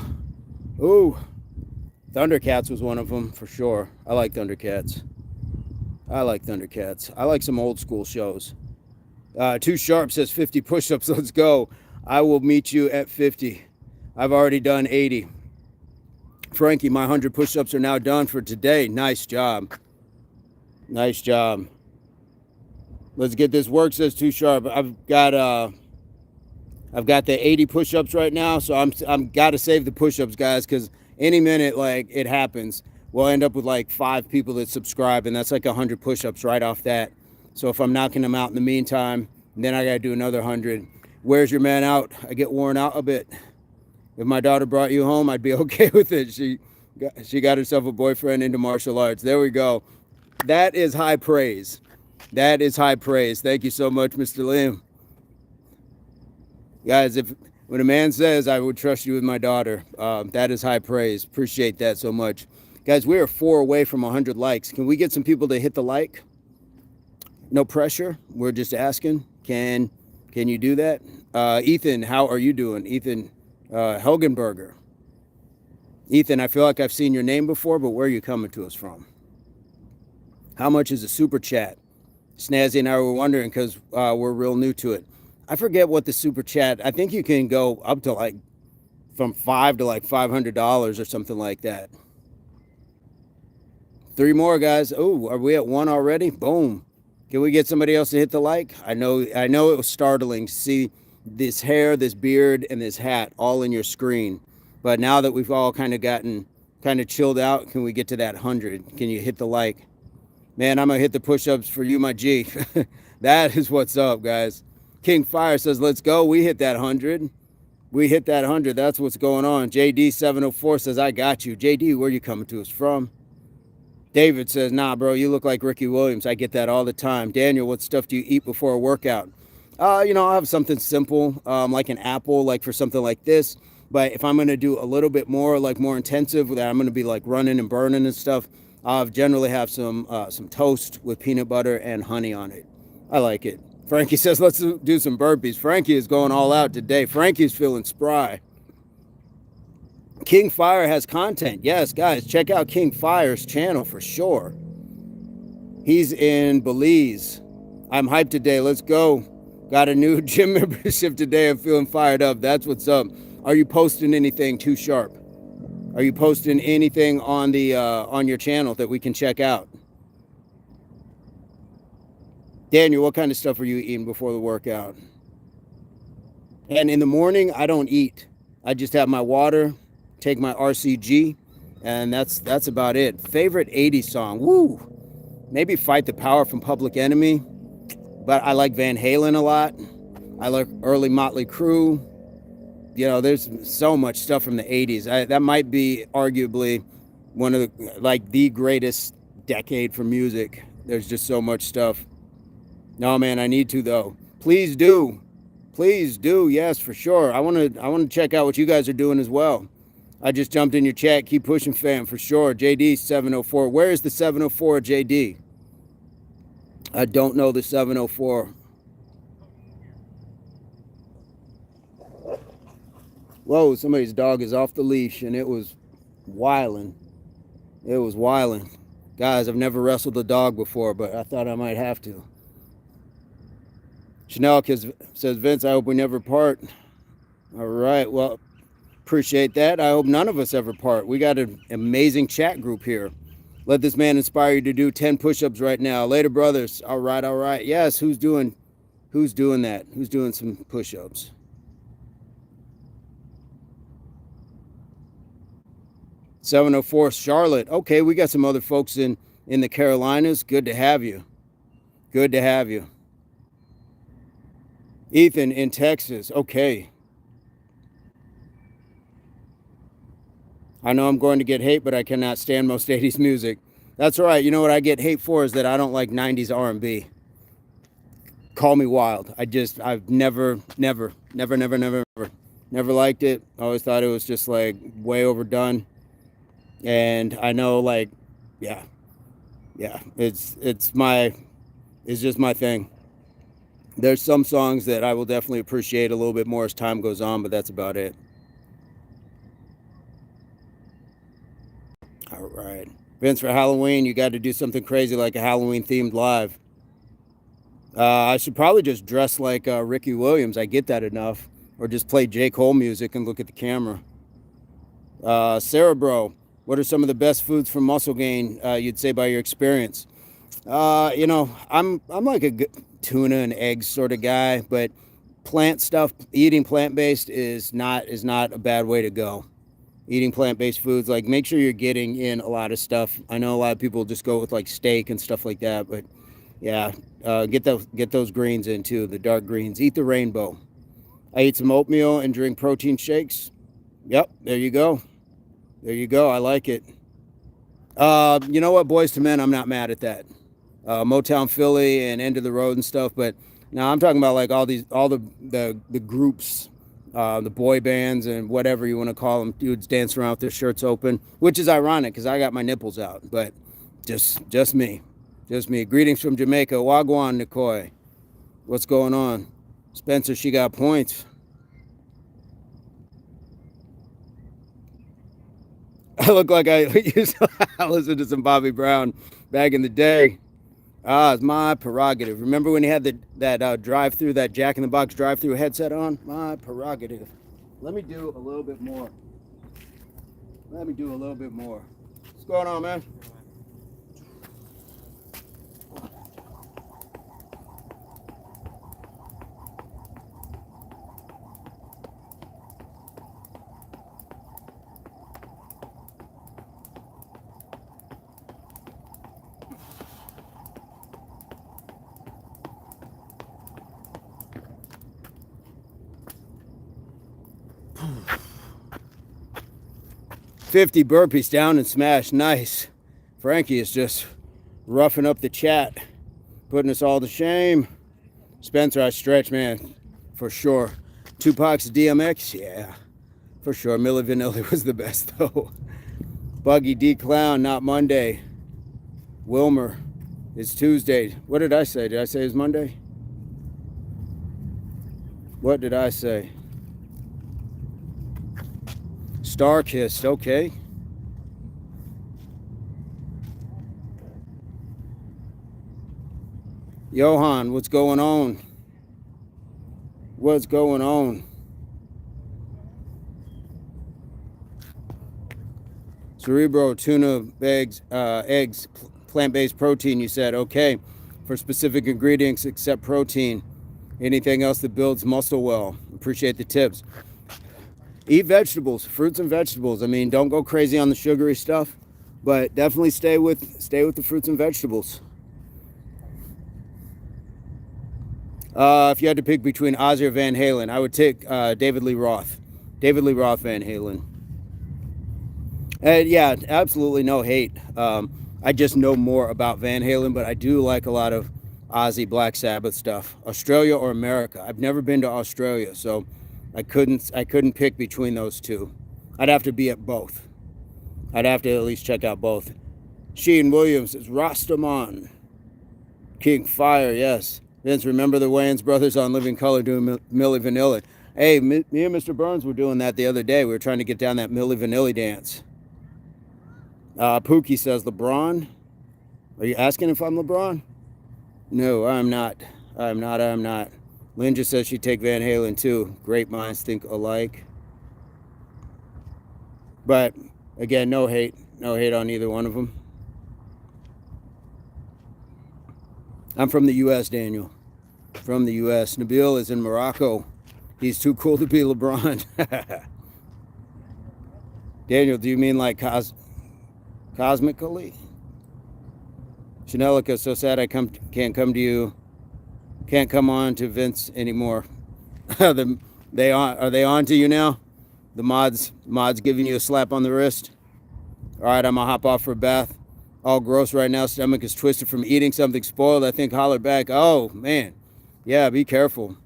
Thundercats was one of them for sure. I like Thundercats. I like some old school shows. Too Sharp says 50 push-ups. Let's go. I will meet you at 50. I've already done 80. Frankie, my 100 push-ups are now done for today. Nice job. Nice job. Let's get this work, says Too Sharp. I've got the 80 push-ups right now, so I'm got to save the push-ups, guys, because any minute, like, it happens, we'll end up with like 5 people that subscribe, and that's like 100 push-ups right off that. So if I'm knocking them out in the meantime, then I got to do another 100. Wears your man out? I get worn out a bit. If my daughter brought you home, I'd be okay with it. She got herself a boyfriend into martial arts. There we go. That is high praise. That is high praise. Thank you so much, Mr. Lim. Guys, when a man says, I would trust you with my daughter, that is high praise. Appreciate that so much. Guys, we are 4 away from 100 likes. Can we get some people to hit the like? No pressure. We're just asking. Can you do that? Ethan, how are you doing? Ethan Helgenberger. Ethan, I feel like I've seen your name before, but where are you coming to us from? How much is a super chat? Snazzy and I were wondering because we're real new to it. I forget what the super chat. I think you can go up to like from $5 to like $500 or something like that. 3 more, guys. Oh, are we at 1 already? Boom. Can we get somebody else to hit the like? I know it was startling to see this hair, this beard, and this hat all in your screen. But now that we've all kind of gotten kind of chilled out, can we get to that 100? Can you hit the like? Man, I'm going to hit the push-ups for you, my G. That is what's up, guys. King Fire says, let's go. We hit that 100. We hit that 100. That's what's going on. JD704 says, I got you. JD, where are you coming to us from? David says, nah, bro, you look like Ricky Williams. I get that all the time. Daniel, what stuff do you eat before a workout? I'll have something simple, like an apple, like for something like this. But if I'm going to do a little bit more, like more intensive, that I'm going to be like running and burning and stuff, I'll generally have some toast with peanut butter and honey on it. I like it. Frankie says, let's do some burpees. Frankie is going all out today. Frankie's feeling spry. King Fire has content. Yes, guys, check out King Fire's channel for sure. He's in Belize. I'm hyped today. Let's go. Got a new gym membership today. I'm feeling fired up. That's what's up. Are you posting anything too sharp? Are you posting anything on the on your channel that we can check out? Daniel, what kind of stuff are you eating before the workout? And in the morning, I don't eat. I just have my water, take my RCG, and that's about it. Favorite 80s song? Woo! Maybe Fight the Power from Public Enemy, but I like Van Halen a lot. I like early Motley Crue. There's so much stuff from the 80s. That might be arguably one of the greatest decade for music. There's just so much stuff. No, man, I need to though. Please do. Please do. Yes, for sure. I want to check out what you guys are doing as well. I just jumped in your chat. Keep pushing, fam, for sure. JD 704. Where is the 704, JD? I don't know the 704. Whoa, somebody's dog is off the leash, and it was wilding. It was wilding. Guys, I've never wrestled a dog before, but I thought I might have to. Chanel says, Vince, I hope we never part. All right, well, appreciate that. I hope none of us ever part. We got an amazing chat group here. Let this man inspire you to do 10 push-ups right now. Later, brothers. All right, all right. Yes, who's doing that? Who's doing some push-ups? $704 Charlotte. Okay, we got some other folks in the Carolinas. Good to have you. Good to have you. Ethan in Texas. Okay. I know I'm going to get hate, but I cannot stand most 80s music. That's all right. You know what I get hate for is that I don't like 90s R&B. Call me wild. I've never liked it. I always thought it was just like way overdone. And I know, like, yeah, it's just my thing. There's some songs that I will definitely appreciate a little bit more as time goes on, but that's about it. All right. Vince, for Halloween, you got to do something crazy like a Halloween-themed live. I should probably just dress like Ricky Williams. I get that enough. Or just play J. Cole music and look at the camera. Sarah Bro, what are some of the best foods for muscle gain, you'd say, by your experience? I'm like a tuna and eggs sort of guy, but plant stuff, eating plant-based is not a bad way to go. Eating plant-based foods, like, make sure you're getting in a lot of stuff. I know a lot of people just go with like steak and stuff like that, but yeah, get those greens in too, the dark greens. Eat the rainbow. I eat some oatmeal and drink protein shakes. Yep, there you go. There you go. I like it. You know what, Boys to Men, I'm not mad at that. Motown Philly and End of the Road and stuff, but now I'm talking about like all the groups, the boy bands and whatever you want to call them, dudes dancing around with their shirts open, which is ironic because I got my nipples out, but just me. Just me. Greetings from Jamaica. Wagwan, Nikoi. What's going on? Spencer, she got points. I look like I used to listen to some Bobby Brown back in the day. It's my prerogative. Remember when he had that drive-through, that Jack in the Box drive-through headset on? My prerogative. Let me do a little bit more. What's going on, man? $50 burpees down and smash. Nice. Frankie is just roughing up the chat, putting us all to shame. Spencer, I stretch, man, for sure. Tupac's DMX, yeah, for sure. Milli Vanilli was the best, though. Buggy D Clown, not Monday. Wilmer, it's Tuesday. What did I say? Did I say it was Monday? What did I say? Star Kissed, okay. Johan, what's going on? What's going on? Cerebro, tuna, eggs, plant-based protein, you said. Okay, for specific ingredients except protein. Anything else that builds muscle well. Appreciate the tips. Eat vegetables, fruits and vegetables. I mean, don't go crazy on the sugary stuff, but definitely stay with the fruits and vegetables. If you had to pick between Ozzy or Van Halen, I would take David Lee Roth. David Lee Roth, Van Halen. And yeah, absolutely no hate. I just know more about Van Halen, but I do like a lot of Ozzy, Black Sabbath stuff. Australia or America. I've never been to Australia, so I couldn't pick between those two. I'd have to be at both. I'd have to at least check out both. Sheen Williams is Rastaman. King Fire, yes. Vince, remember the Wayans brothers on Living Color doing Milli Vanilli? Hey, me and Mr. Burns were doing that the other day. We were trying to get down that Milli Vanilli dance. Pookie says, LeBron? Are you asking if I'm LeBron? No, I'm not. I'm not. Lynn just says she'd take Van Halen too. Great minds think alike. But again, no hate. No hate on either one of them. I'm from the U.S., Daniel. From the U.S. Nabil is in Morocco. He's too cool to be LeBron. Daniel, do you mean like cosmically? Chanelica, so sad I can't come to you. Can't come on to Vince anymore. Are they on to you now? The mods giving you a slap on the wrist. All right, I'm gonna hop off for a bath. All gross right now. Stomach is twisted from eating something spoiled. I think holler back. Oh man, yeah. Be careful.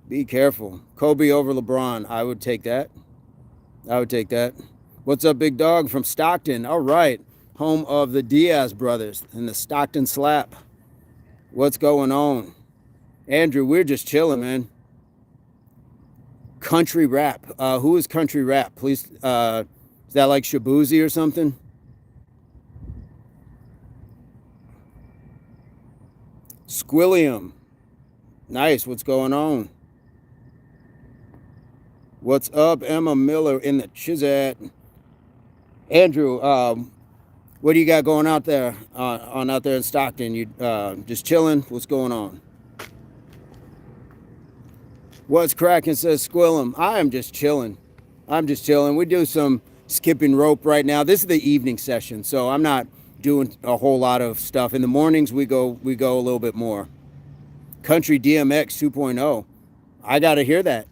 Be careful. Kobe over LeBron. I would take that. What's up, big dog from Stockton? All right, home of the Diaz brothers and the Stockton Slap. What's going on? Andrew, we're just chilling, man. Country rap. Who is country rap? Please, is that like Shabuzi or something? Squilliam. Nice. What's going on? What's up, Emma Miller in the Chizat? Andrew, what do you got going out there? Out there in Stockton? You just chilling? What's going on? What's cracking, says Squillum. I am just chilling. We do some skipping rope right now. This is the evening session, so I'm not doing a whole lot of stuff. In the mornings, we go a little bit more. Country DMX 2.0. I got to hear that.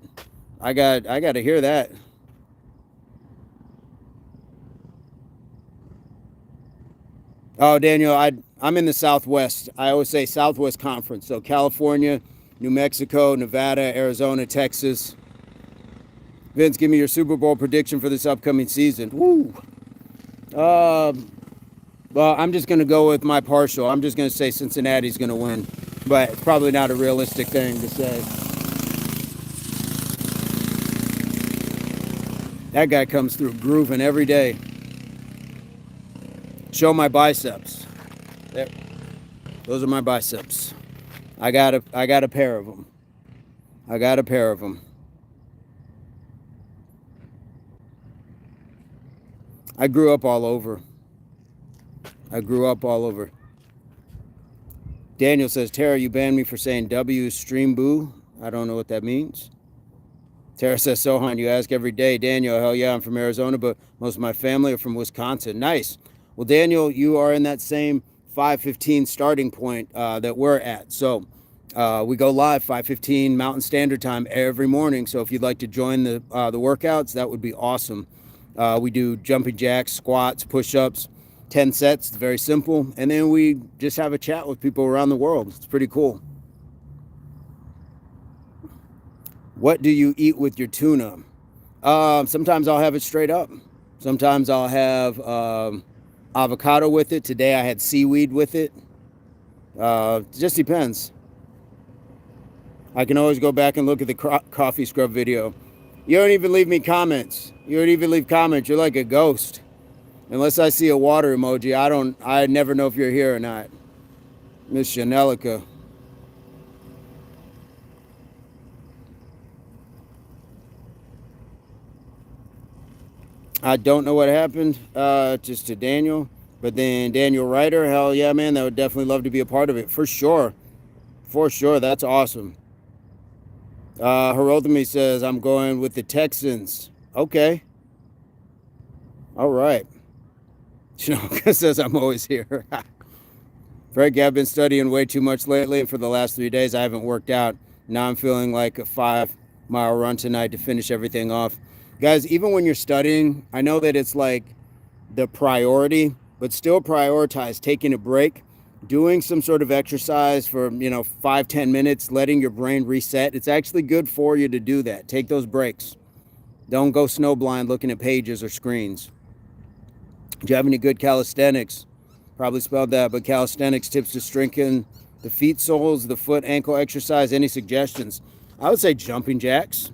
I got to hear that. Oh, Daniel, I'm in the Southwest. I always say Southwest Conference. So California, New Mexico, Nevada, Arizona, Texas. Vince, give me your Super Bowl prediction for this upcoming season. Woo! But Well, I'm just going to go with my partial. I'm just going to say Cincinnati's going to win. But it's probably not a realistic thing to say. That guy comes through grooving every day. Show my biceps. There. Those are my biceps. I got a pair of them. I got a pair of them. I grew up all over. Daniel says, Tara, you banned me for saying W stream boo. I don't know what that means. Tara says, Sohan, you ask every day. Daniel, hell yeah, I'm from Arizona, but most of my family are from Wisconsin. Nice. Well, Daniel, you are in that same 5:15 starting point that we're at. So we go live 5:15 Mountain Standard Time every morning. So if you'd like to join the workouts, that would be awesome. We do jumping jacks, squats, push-ups, 10 sets. It's very simple. And then we just have a chat with people around the world. It's pretty cool. What do you eat with your tuna? Sometimes I'll have it straight up. Sometimes I'll have avocado with it. Today I had seaweed with it. Just depends. I can always go back and look at the coffee scrub video. You don't even leave me comments. You don't even leave comments. You're like a ghost. Unless I see a water emoji, I never know if you're here or not. Miss Janelica. I don't know what happened just to Daniel. But then Daniel Ryder, hell yeah, man, that would definitely love to be a part of it. For sure. For sure. That's awesome. Herothamy says, I'm going with the Texans. Okay. All right. Shinoka says, I'm always here. Frank, I've been studying way too much lately, and for the last 3 days, I haven't worked out. Now I'm feeling like a 5-mile run tonight to finish everything off. Guys, even when you're studying, I know that it's like the priority, but still prioritize taking a break, doing some sort of exercise for, 5-10 minutes, letting your brain reset. It's actually good for you to do that. Take those breaks. Don't go snowblind looking at pages or screens. Do you have any good calisthenics? Probably spelled that, but calisthenics tips to strengthen the feet soles, the foot ankle exercise. Any suggestions? I would say jumping jacks,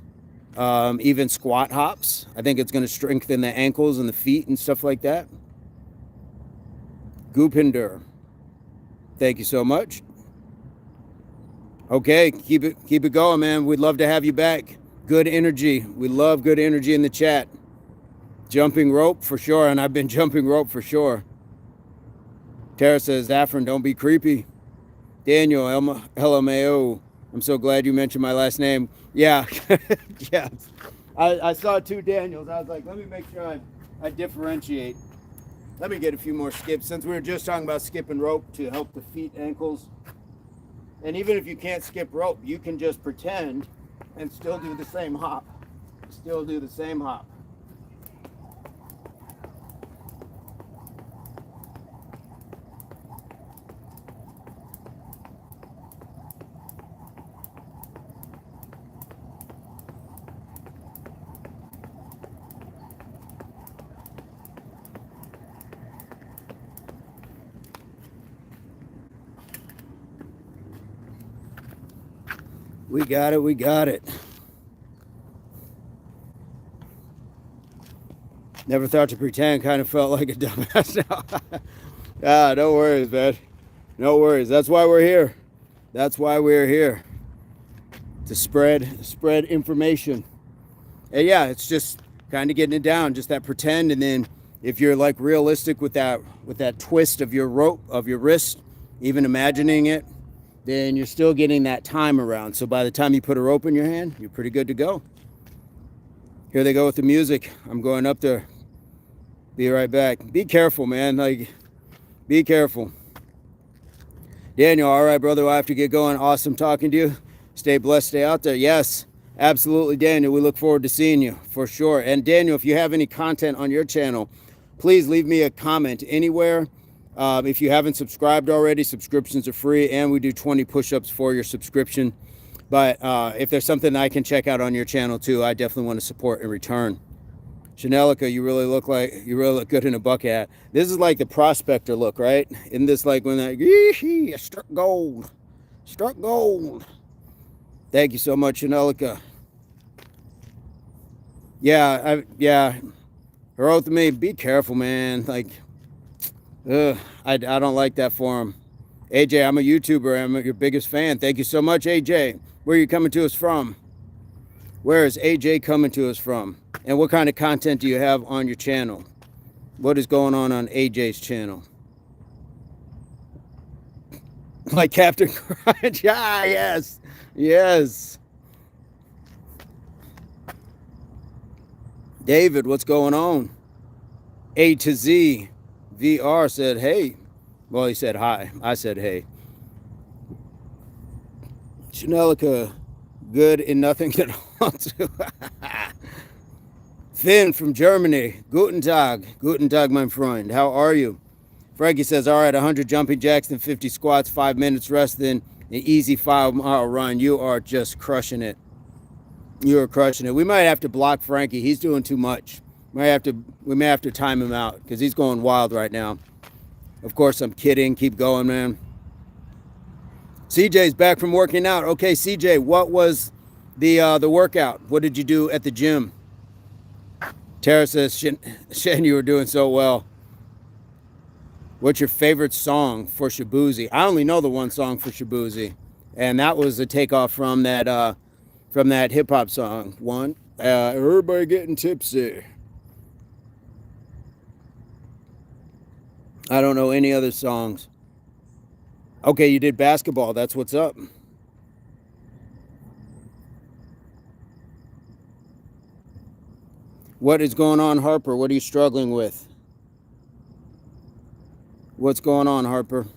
even squat hops. I think it's going to strengthen the ankles and the feet and stuff like that. Goopinder, thank you so much. Okay, keep it going, man. We'd love to have you back. Good energy. We love good energy in the chat. Jumping rope for sure, and I've been jumping rope for sure. Tara says, Afrin, don't be creepy. Daniel, LMAO, I'm so glad you mentioned my last name. Yeah, yeah. I saw 2 Daniels. I was like, let me make sure I differentiate. Let me get a few more skips, since we were just talking about skipping rope to help the feet, ankles. And even if you can't skip rope, you can just pretend and still do the same hop. Still do the same hop. We got it, we got it. Never thought to pretend, kind of felt like a dumbass now. No worries, man. No worries. That's why we're here. That's why we're here. To spread information. And yeah, it's just kind of getting it down, just that pretend. And then if you're like realistic with that twist of your rope, of your wrist, even imagining it, then you're still getting that time around. So by the time you put a rope in your hand, you're pretty good to go. Here they go with the music. I'm going up there. Be right back. Be careful, man. Like, be careful. Daniel, all right, brother, I have to get going. Awesome talking to you. Stay blessed, stay out there. Yes, absolutely, Daniel. We look forward to seeing you for sure. And Daniel, if you have any content on your channel, please leave me a comment anywhere. If you haven't subscribed already, subscriptions are free, and we do 20 push-ups for your subscription. But if there's something I can check out on your channel too, I definitely want to support in return. Chanelica, you really look good in a bucket hat. This is like the prospector look, right? Isn't this like when that, I struck gold. Struck gold. Thank you so much, Chanelica. Yeah. Her oath to me, be careful, man. Like, I don't like that for him. AJ, I'm a YouTuber. I'm your biggest fan. Thank you so much, AJ. Where are you coming to us from? Where is AJ coming to us from? And what kind of content do you have on your channel? What is going on AJ's channel? Like Captain Crunch. Ah, yes. Yes. David, what's going on? A to Z. VR said, hey. Well, he said hi. I said, hey. Chanelica, good in nothing at all. Finn from Germany. Guten Tag. Guten Tag, my friend. How are you? Frankie says, all right, 100 jumping jacks and 50 squats, 5 minutes rest, then an easy 5-mile run. You are just crushing it. You are crushing it. We might have to block Frankie. He's doing too much. We may have to time him out because he's going wild right now. Of course, I'm kidding. Keep going, man. CJ's back from working out. Okay, CJ, what was the workout? What did you do at the gym? Tara says, Shen, you were doing so well. What's your favorite song for Shabuzi? I only know the one song for Shabuzi, and that was a takeoff from that hip hop song. One, everybody getting tipsy. I don't know any other songs. Okay, you did basketball. That's what's up. What is going on, Harper? What are you struggling with? What's going on, Harper?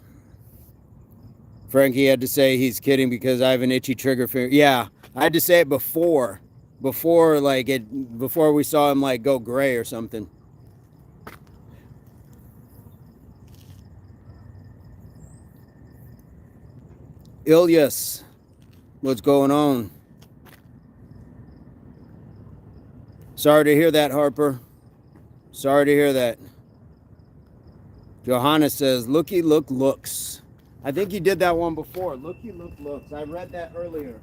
Frankie had to say he's kidding because I have an itchy trigger finger. Yeah, I had to say it before we saw him like go gray or something. Ilyas, what's going on? Sorry to hear that, Harper. Sorry to hear that. Johanna says, looky, looks. I think you did that one before. Looky, looks. I read that earlier.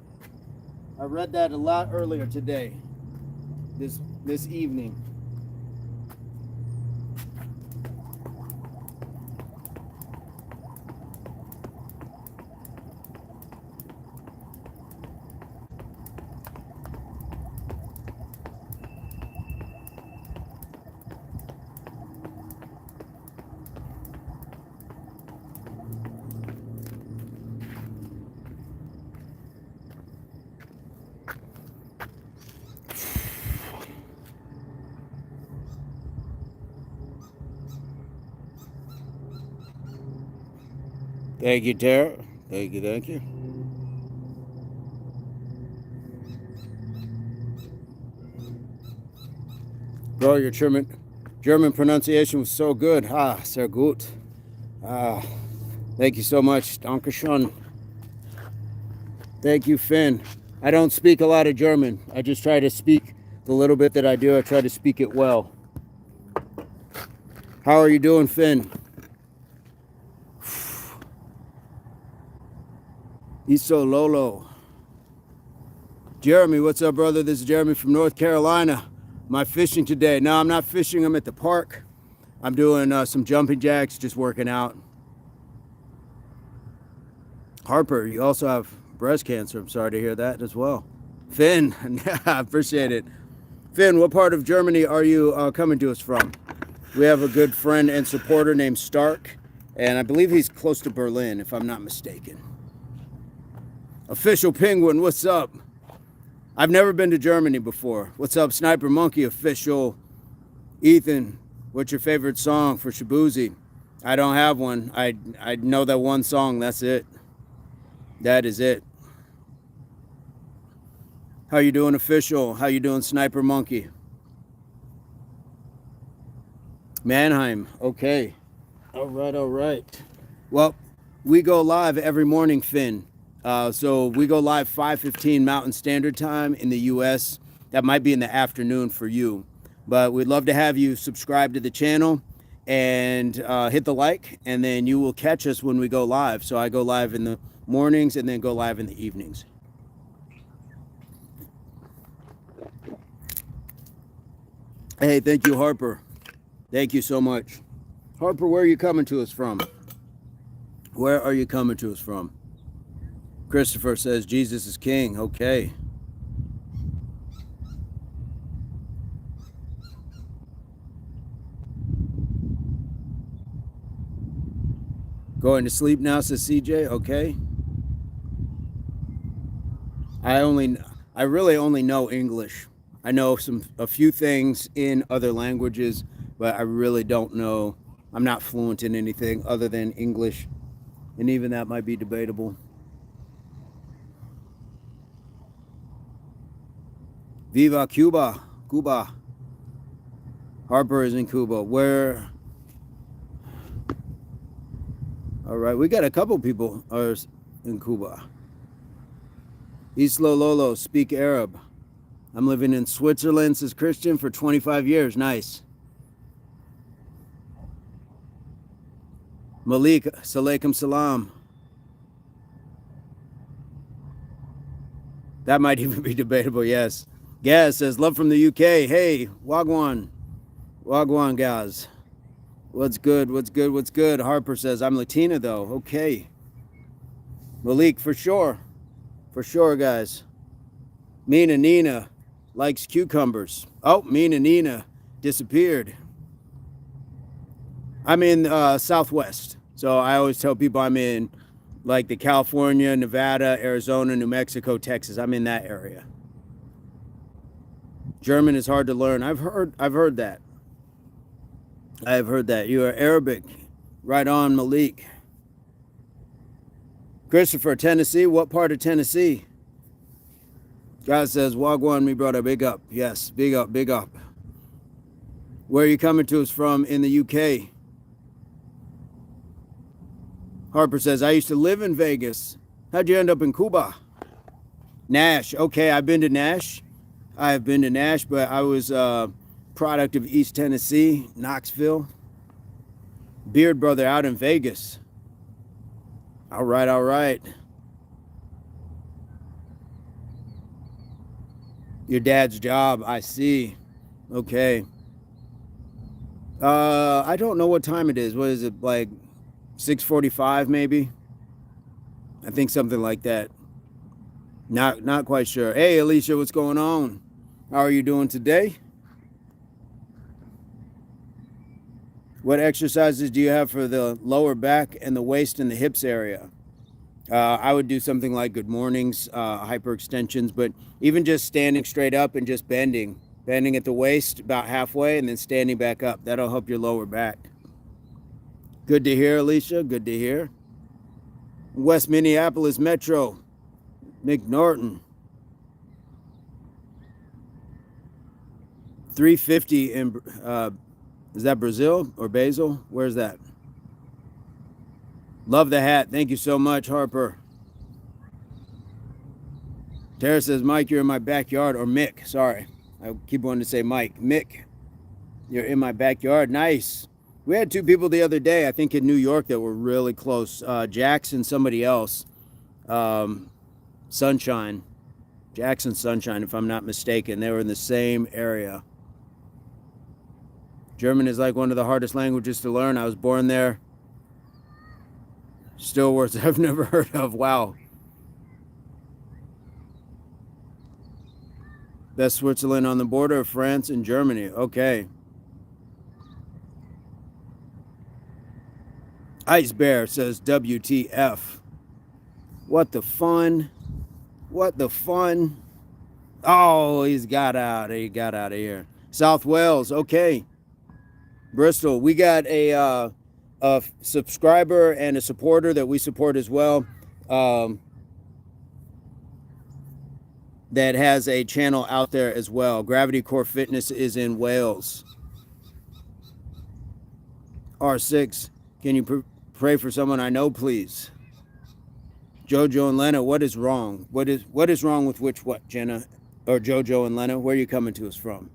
I read that a lot earlier today. This evening. Thank you, Tara. Thank you. Bro, your German pronunciation was so good. Ah, sehr gut. Ah, thank you so much. Dankeschön. Thank you, Finn. I don't speak a lot of German. I just try to speak the little bit that I do. I try to speak it well. How are you doing, Finn? Iso Lolo. Jeremy, what's up, brother? This is Jeremy from North Carolina. Am I fishing today? No, I'm not fishing. I'm at the park. I'm doing some jumping jacks, just working out. Harper, you also have breast cancer. I'm sorry to hear that as well. Finn, I appreciate it. Finn, what part of Germany are you coming to us from? We have a good friend and supporter named Stark, and I believe he's close to Berlin, if I'm not mistaken. Official Penguin, what's up? I've never been to Germany before. What's up, Sniper Monkey Official? Ethan, what's your favorite song for Shabuzi? I don't have one. I know that one song. That's it. That is it. How you doing, Official? How you doing, Sniper Monkey? Mannheim. Okay. All right. Well, we go live every morning, Finn. So we go live 5:15 Mountain Standard Time in the U.S. That might be in the afternoon for you. But we'd love to have you subscribe to the channel and hit the like, and then you will catch us when we go live. So I go live in the mornings and then go live in the evenings. Hey, thank you, Harper. Thank you so much. Harper, where are you coming to us from? Where are you coming to us from? Christopher says Jesus is king. Okay. Going to sleep now, says CJ. Okay. I really only know English. I know a few things in other languages, but I really don't know. I'm not fluent in anything other than English, and even that might be debatable. Viva Cuba, Cuba. Harper is in Cuba. Where? All right, we got a couple people are in Cuba. Islo Lolo, speak Arab. I'm living in Switzerland, says Christian, for 25 years. Nice. Malik, salaikum salam. That might even be debatable, yes. Gaz says, love from the UK. Hey, Wagwan. Wagwan, Gaz. What's good? What's good? What's good? Harper says, I'm Latina, though. Okay. Malik, for sure. For sure, guys. Mina Nina likes cucumbers. Oh, Mina Nina disappeared. I'm in Southwest. So I always tell people I'm in like the California, Nevada, Arizona, New Mexico, Texas. I'm in that area. German is hard to learn. I've heard that. I've heard that. You are Arabic. Right on, Malik. Christopher, Tennessee. What part of Tennessee? God says, Wagwan, me brother, big up. Yes, big up, big up. Where are you coming to us from in the UK? Harper says, I used to live in Vegas. How'd you end up in Cuba? Nash. Okay, I've been to Nash. I have been to Nash, but I was a product of East Tennessee, Knoxville. Beard brother out in Vegas. All right, all right. Your dad's job, I see. Okay. I don't know what time it is. What is it, like 6:45 maybe? I think something like that. Not quite sure. Hey, Alicia, what's going on? How are you doing today? What exercises do you have for the lower back and the waist and the hips area? I would do something like good mornings, hyperextensions, but even just standing straight up and just bending at the waist about halfway and then standing back up. That'll help your lower back. Good to hear, Alicia. Good to hear. West Minneapolis Metro, McNorton. 350 in, is that Brazil or Basel? Where's that? Love the hat. Thank you so much, Harper. Tara says, Mike, you're in my backyard. Or Mick, sorry. I keep wanting to say Mike. Mick, you're in my backyard. Nice. We had two people the other day, I think in New York, that were really close. Jackson, somebody else. Sunshine. Jackson Sunshine, if I'm not mistaken. They were in the same area. German is like one of the hardest languages to learn. I was born there. Still words I've never heard of. Wow. Best Switzerland on the border of France and Germany. Okay. Ice Bear says WTF. What the fun? What the fun? Oh, he got out of here. South Wales. Okay. Bristol. We got a subscriber and a supporter that we support as well, that has a channel out there as well. Gravity Core Fitness is in Wales. R6, can you pray for someone I know, please? Jojo and Lena, what is wrong? What is wrong with what, Jenna? Or Jojo and Lena, where are you coming to us from?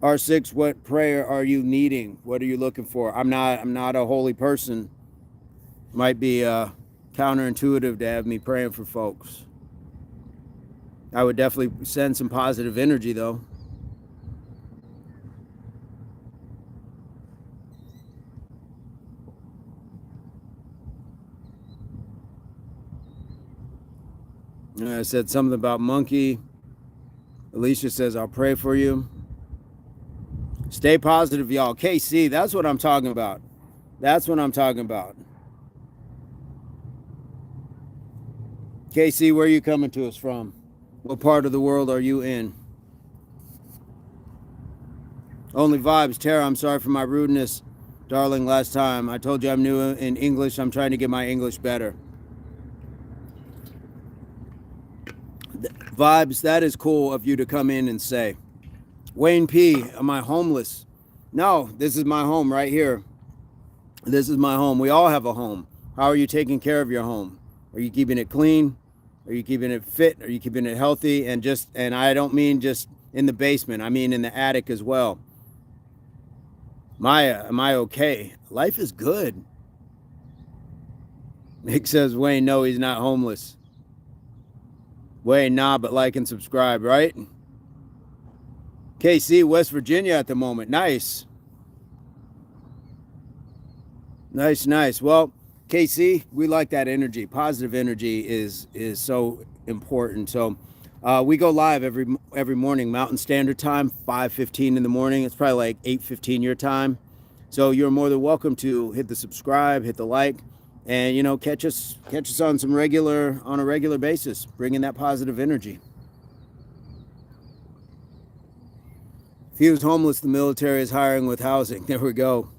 R6, what prayer are you needing? What are you looking for? I'm not a holy person. Might be counterintuitive to have me praying for folks. I would definitely send some positive energy though. I said something about monkey. Alicia says, I'll pray for you. Stay positive, y'all. KC, that's what I'm talking about. That's what I'm talking about. KC, where are you coming to us from? What part of the world are you in? Only vibes. Tara, I'm sorry for my rudeness. Darling, last time. I told you I'm new in English. I'm trying to get my English better. Vibes, that is cool of you to come in and say. Wayne P, am I homeless? No, this is my home right here. This is my home. We all have a home. How are you taking care of your home? Are you keeping it clean? Are you keeping it fit? Are you keeping it healthy? And I don't mean just in the basement. I mean in the attic as well. Maya, am I okay? Life is good. Nick says, Wayne, no, he's not homeless. Wayne, nah, but like and subscribe, right? KC, West Virginia at the moment. Nice. Nice. Well, KC, we like that energy. Positive energy is so important. So we go live every morning, Mountain Standard Time, 5:15 in the morning. It's probably like 8:15 your time. So you're more than welcome to hit the subscribe, hit the like, and catch us on a regular basis, bringing that positive energy. If he was homeless, the military is hiring with housing. There we go.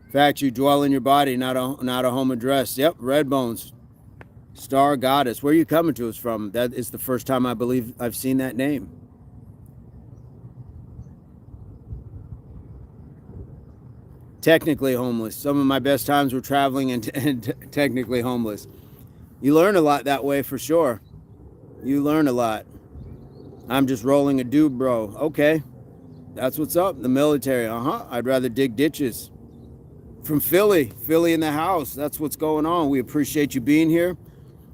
In fact, you dwell in your body, not a home address. Yep, Red Bones, Star Goddess. Where are you coming to us from? That is the first time I believe I've seen that name. Technically homeless. Some of my best times were traveling and technically homeless. You learn a lot that way for sure. You learn a lot. I'm just rolling a doob, bro. Okay, that's what's up. The military. I'd rather dig ditches. From Philly in the house. That's what's going on. We appreciate you being here.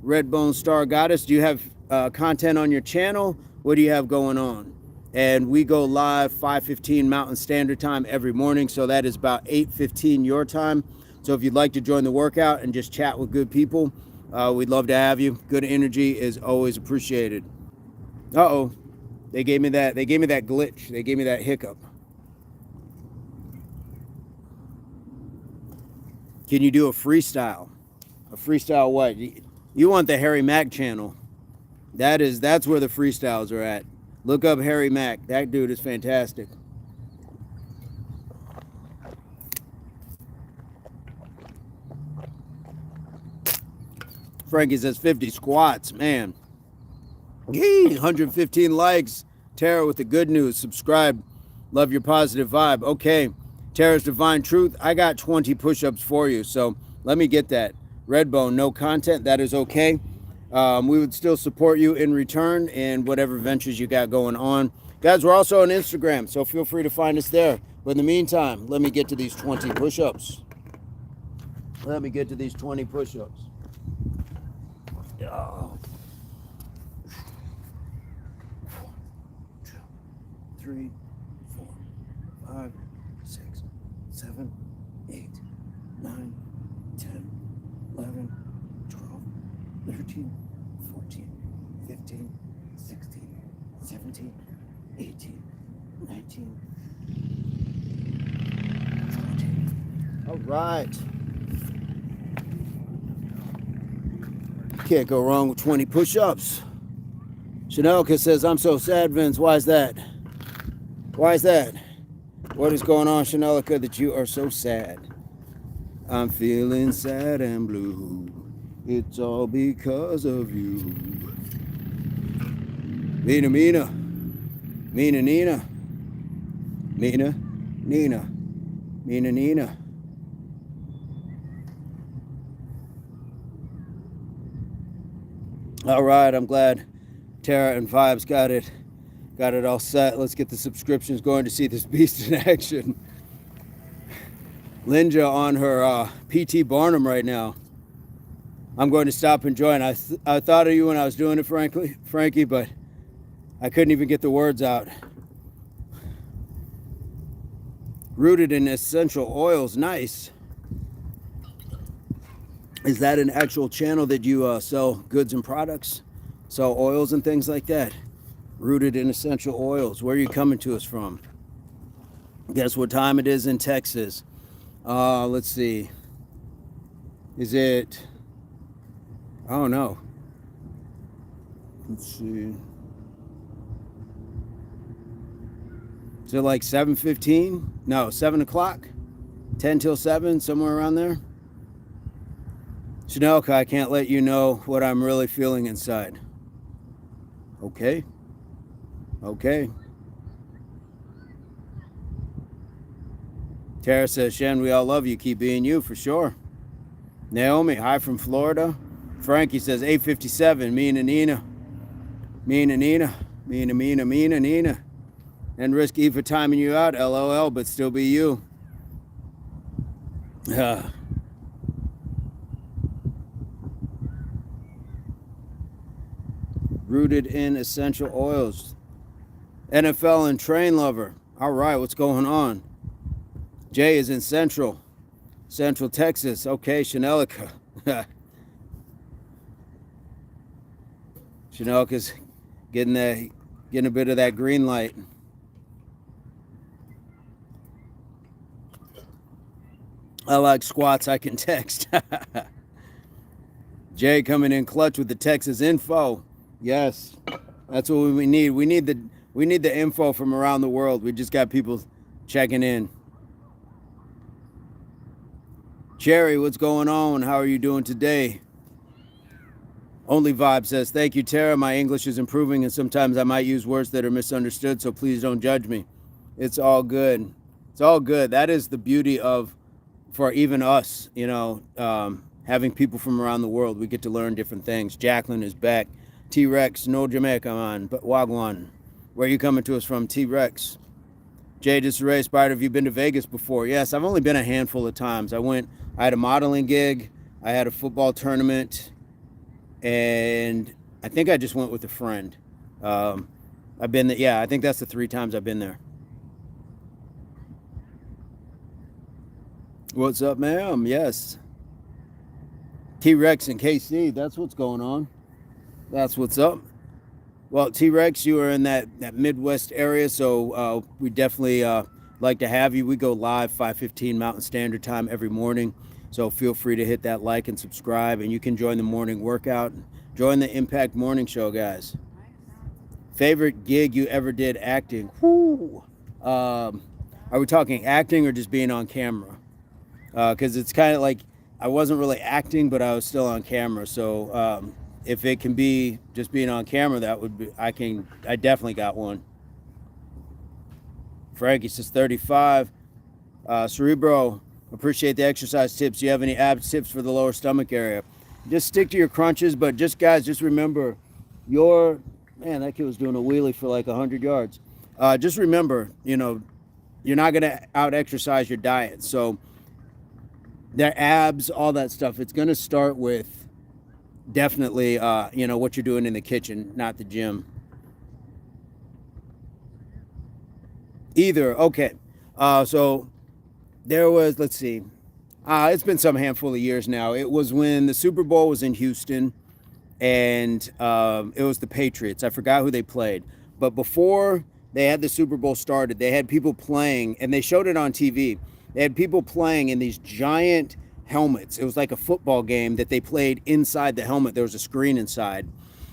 Redbone Star Goddess, do you have content on your channel? What do you have going on? And we go live 5:15 Mountain Standard Time every morning. So that is about 8:15 your time. So if you'd like to join the workout and just chat with good people, we'd love to have you. Good energy is always appreciated. Uh-oh. They gave me that glitch. They gave me that hiccup. Can you do a freestyle? A freestyle what? You want the Harry Mack channel. That's where the freestyles are at. Look up Harry Mack. That dude is fantastic. Frankie says 50 squats, man. 115 likes. Tara with the good news. Subscribe. Love your positive vibe. Okay. Tara's Divine Truth. I got 20 push-ups for you. So let me get that. Redbone, no content. That is okay. We would still support you in return in whatever ventures you got going on. Guys, we're also on Instagram, so feel free to find us there. But in the meantime, let me get to these 20 push-ups. Let me get to these 20 push-ups. Oh. 3, 4, 5, 6, 7, 8, 9, 10, 11, 12, 13, 14, 15, 16, 17, 18, 19, 20. All right. Can't go wrong with 20 push-ups. Chanelka says, I'm so sad, Vince. Why is that? Why is that? What is going on, Chanelka, that you are so sad? I'm feeling sad and blue. It's all because of you. Mina, Mina. Mina, Nina. Mina, Nina. Mina, Nina. All right, I'm glad Tara and Vibes got it Got it all set. Let's get the subscriptions going to see this beast in action. Linda on her PT Barnum right now. I'm going to stop and join. I thought of you when I was doing it, Frankie, but I couldn't even get the words out. Rooted in essential oils. Nice. Is that an actual channel that you sell goods and products? Sell oils and things like that? Rooted in essential oils. Where are you coming to us from? Guess what time it is in Texas? Let's see. Is it... I don't know. Let's see. Is it like 7:15? No, 7 o'clock? 10 till 7, somewhere around there? Chanelka, I can't let you know what I'm really feeling inside. Okay. Okay. Tara says, Shen, we all love you. Keep being you, for sure. Naomi, hi from Florida. Frankie says, 8:57, me and Nina. Nina. And risky for timing you out, LOL, but still be you. Rooted in essential oils. NFL and train lover. All right, what's going on? Jay is in Central Texas. Okay, Chanelica. Chanelica's getting a bit of that green light. I like squats I can text. Jay coming in clutch with the Texas info. Yes, that's what we need. We need the info from around the world. We just got people checking in. Cherry, what's going on? How are you doing today? Only Vibe says, thank you, Tara. My English is improving, and sometimes I might use words that are misunderstood, so please don't judge me. It's all good. It's all good. That is the beauty of, for even us, you know, having people from around the world. We get to learn different things. Jacqueline is back. T-Rex, no Jamaica, man. But Wagwan, where are you coming to us from, T-Rex? Jay Disarray, Spider, have you been to Vegas before? Yes, I've only been a handful of times. I had a modeling gig. I had a football tournament. And I think I just went with a friend. I've been there. Yeah, I think that's the 3 times I've been there. What's up, ma'am? Yes. T-Rex and KC, that's what's going on. That's what's up. Well, T-Rex, you are in that Midwest area, so we definitely like to have you. We go live 5:15 Mountain Standard Time every morning. So feel free to hit that like and subscribe, and you can join the morning workout. Join the Impact Morning Show, guys. Favorite gig you ever did acting? Whoo. Are we talking acting or just being on camera? Because it's kind of like I wasn't really acting, but I was still on camera. So if it can be just being on camera, that would be, I definitely got one. Frankie says 35. Cerebro, appreciate the exercise tips. Do you have any abs tips for the lower stomach area? Just stick to your crunches, but just remember man, that kid was doing a wheelie for like 100 yards. Just remember, you know, you're not going to out exercise your diet. So their abs, all that stuff, it's going to start with definitely, you know, what you're doing in the kitchen, not the gym. Either. Okay. So there was, let's see, it's been some handful of years now. It was when the Super Bowl was in Houston, and it was the Patriots. I forgot who they played. But before they had the Super Bowl started, they had people playing, and they showed it on TV. They had people playing in these giant helmets. It was like a football game that they played inside the helmet. There was a screen inside.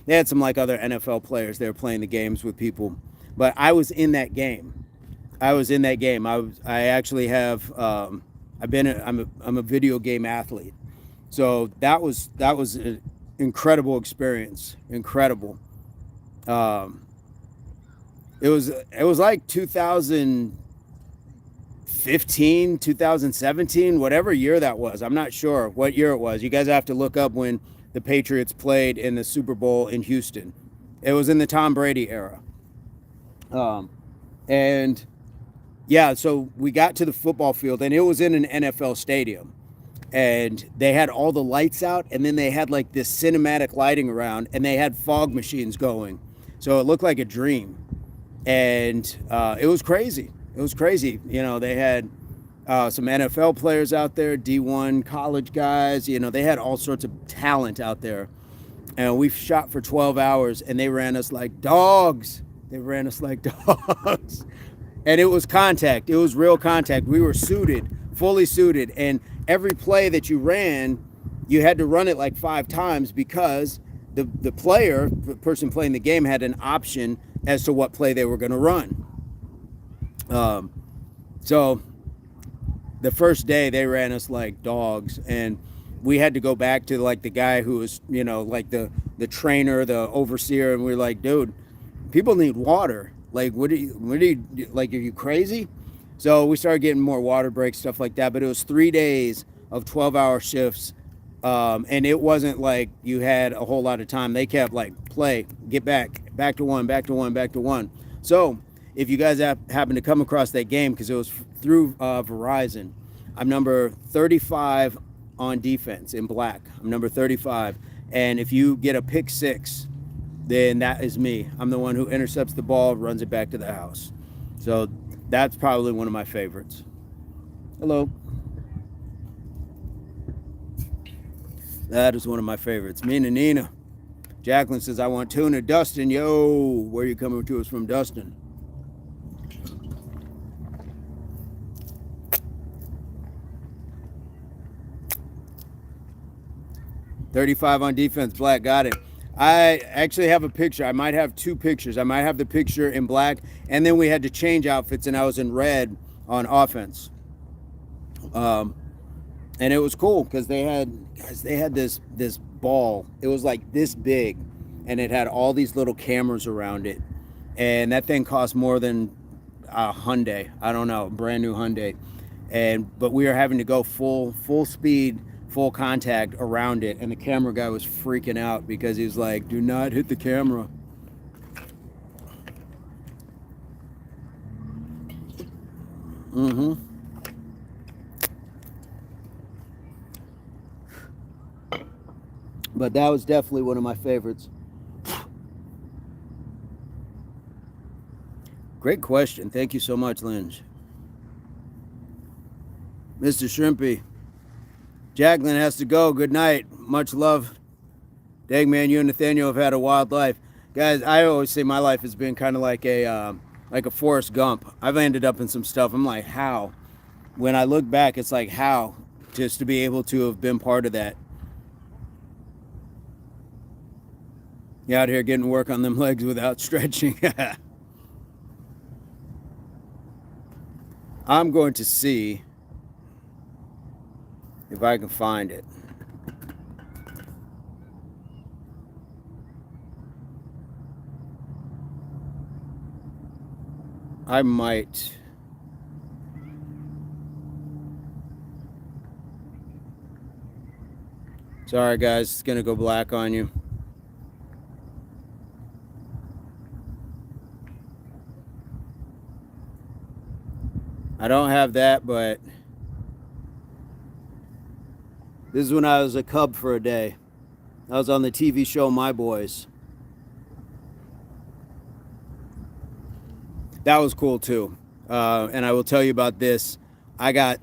They had some like other NFL players. They were playing the games with people. But I was in that game. I actually have, I'm a video game athlete. So that was an incredible experience. Incredible. It was like 2015, 2017, whatever year that was. I'm not sure what year it was. You guys have to look up when the Patriots played in the Super Bowl in Houston. It was in the Tom Brady era. And yeah, so we got to the football field, and it was in an NFL stadium. And they had all the lights out, and then they had like this cinematic lighting around, and they had fog machines going. So it looked like a dream. And it was crazy. It was crazy. You know, they had some NFL players out there, D1 college guys. You know, they had all sorts of talent out there. And we shot for 12 hours, and they ran us like dogs. They ran us like dogs. And it was contact. It was real contact. We were suited, fully suited. And every play that you ran, you had to run it like 5 times because the player, the person playing the game, had an option as to what play they were going to run. So the first day they ran us like dogs, and we had to go back to like the guy who was, you know, like the trainer, the overseer, and we were like, dude, people need water. Like, what do you like, are you crazy? So we started getting more water breaks, stuff like that. But it was 3 days of 12-hour shifts. And it wasn't like you had a whole lot of time. They kept like, play, get back to one, back to one, back to one. So if you guys happen to come across that game, because it was through Verizon, I'm number 35 on defense in black. I'm number 35. And if you get a pick 6, then that is me. I'm the one who intercepts the ball, runs it back to the house. So that's probably one of my favorites. Hello. That is one of my favorites. Me and Nina. Jacqueline says, I want tuna. Dustin, yo, where are you coming to us from, Dustin? $35 on defense, black, got it. I actually have a picture. I might have 2 pictures. I might have the picture in black, and then we had to change outfits, and I was in red on offense. And it was cool because they had this ball. It was like this big, and it had all these little cameras around it, and that thing cost more than a Hyundai. I don't know, brand new Hyundai. But we were having to go full speed, full contact around it, and the camera guy was freaking out because he was like, do not hit the camera. But that was definitely one of my favorites. Great question. Thank you so much, Lynch. Mr. Shrimpy. Jacqueline has to go. Good night. Much love. Dang, man, you and Nathaniel have had a wild life. Guys, I always say my life has been kind of like a Forrest Gump. I've ended up in some stuff. I'm like, how? When I look back, it's like, how? Just to be able to have been part of that. You out here getting work on them legs without stretching. I'm going to see if I can find it. I might. Sorry, guys. It's going to go black on you. I don't have that, but this is when I was a Cub for a day. I was on the TV show My Boys. That was cool too. And I will tell you about this. I got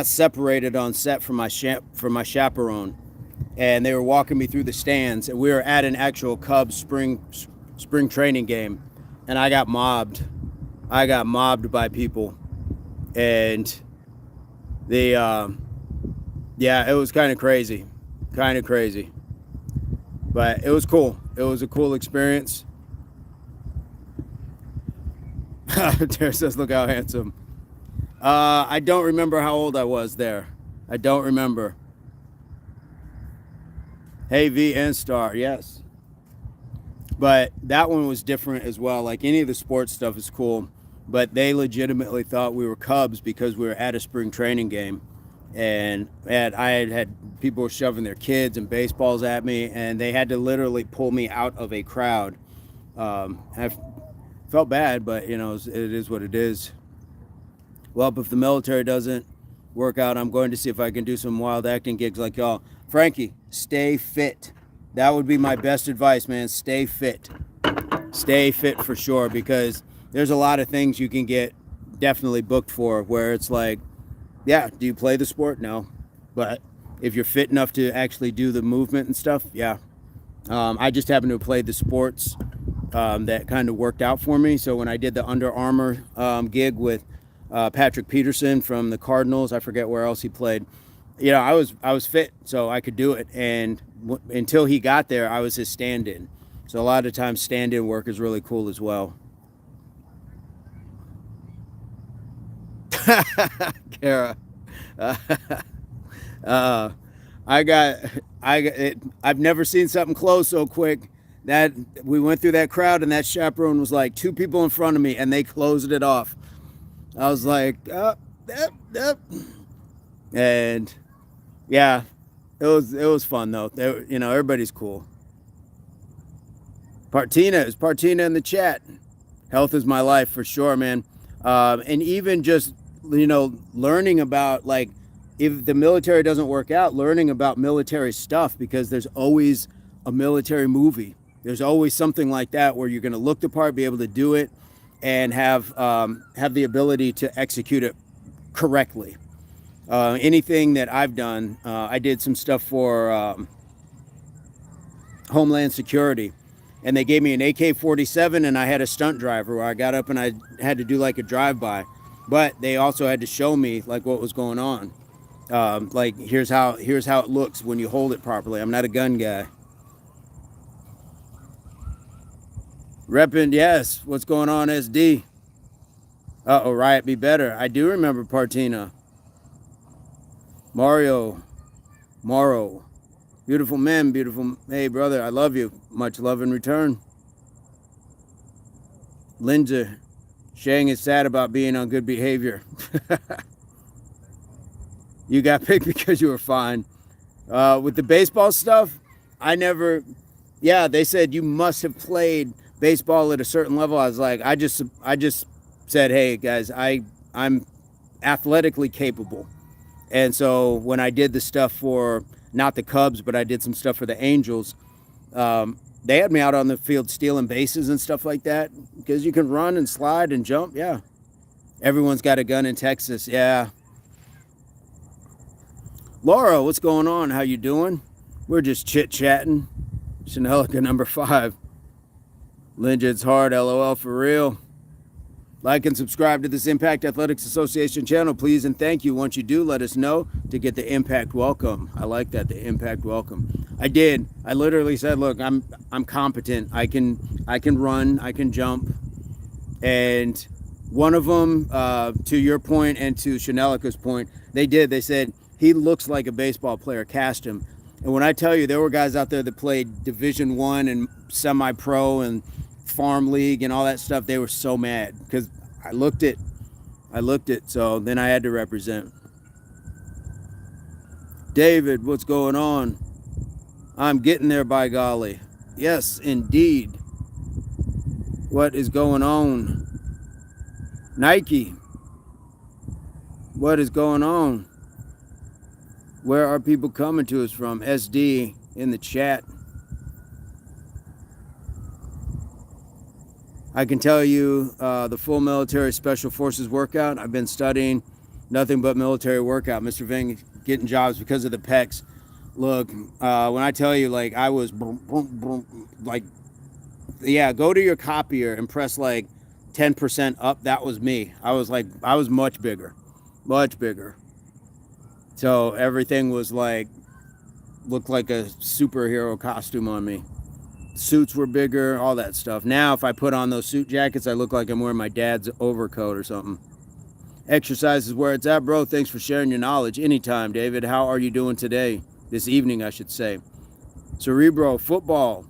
separated on set from my chaperone, and they were walking me through the stands, and we were at an actual Cubs spring training game, and I got mobbed. I got mobbed by people, and yeah, it was kind of crazy, but it was cool. It was a cool experience. Tara says, look how handsome. I don't remember how old I was there. I don't remember. Hey, V and Star, yes. But that one was different as well. Like, any of the sports stuff is cool, but they legitimately thought we were Cubs because we were at a spring training game. And I had people were shoving their kids and baseballs at me, and they had to literally pull me out of a crowd. Felt bad, but you know, it is what it is. Well, if the military doesn't work out, I'm going to see if I can do some wild acting gigs like y'all. Frankie, stay fit. That would be my best advice, man. Stay fit. Stay fit for sure, because there's a lot of things you can get definitely booked for where it's like, yeah, do you play the sport? No. But if you're fit enough to actually do the movement and stuff, yeah. I just happen to have played the sports that kind of worked out for me. So when I did the Under Armour gig with Patrick Peterson from the Cardinals, I forget where else he played. You know, I was fit, so I could do it. And until he got there, I was his stand-in. So a lot of times stand-in work is really cool as well. Kara. I've never seen something close so quick. That we went through that crowd and that chaperone was like 2 people in front of me and they closed it off. I was like, and yeah, it was fun though. You know, everybody's cool. Is Partina in the chat? Health is my life for sure, man. And even just, you know, learning about, like, if the military doesn't work out, learning about military stuff, because there's always a military movie. There's always something like that where you're going to look the part, be able to do it, and have the ability to execute it correctly. Anything that I've done, I did some stuff for Homeland Security, and they gave me an AK-47, and I had a stunt driver where I got up and I had to do like a drive-by, but they also had to show me like what was going on. Like here's how it looks when you hold it properly. I'm not a gun guy. Reppin', yes. What's going on, SD? Uh-oh, Riot Be Better. I do remember Partina. Morrow. Beautiful men, beautiful. Hey, brother, I love you. Much love in return. Linda. Shang is sad about being on good behavior. You got picked because you were fine. With the baseball stuff, I never... Yeah, they said you must have played baseball at a certain level. I was like, I just said, hey, guys, I'm athletically capable. And so when I did the stuff for, not the Cubs, but I did some stuff for the Angels, they had me out on the field stealing bases and stuff like that, because you can run and slide and jump. Yeah. Everyone's got a gun in Texas. Yeah. Laura, what's going on? How you doing? We're just chit-chatting. Chanelica number 5. Linda, it's hard. LOL, for real. Like and subscribe to this Impact Athletics Association channel, please, and thank you. Once you do, let us know to get the Impact Welcome. I like that, the Impact Welcome. I did. I literally said, look, I'm competent. I can run. I can jump. And one of them, to your point and to Chanelica's point, they said, he looks like a baseball player. Cast him. And when I tell you, there were guys out there that played Division I and semi-pro and farm league and all that stuff. They were so mad because I looked it. So then I had to represent. David, what's going on? I'm getting there, by golly. Yes, indeed. What is going on? Nike, what is going on? Where are people coming to us from? SD in the chat. I can tell you the full military special forces workout. I've been studying nothing but military workout. Mr. Ving getting jobs because of the pecs. Look, when I tell you, like, I was like, yeah, go to your copier and press like 10% up. That was me. I was much bigger. So everything was like, looked like a superhero costume on me. Suits were bigger, all that stuff. Now, if I put on those suit jackets, I look like I'm wearing my dad's overcoat or something. Exercise is where it's at, bro. Thanks for sharing your knowledge. Anytime, David. How are you doing today? This evening, I should say. Cerebro, football.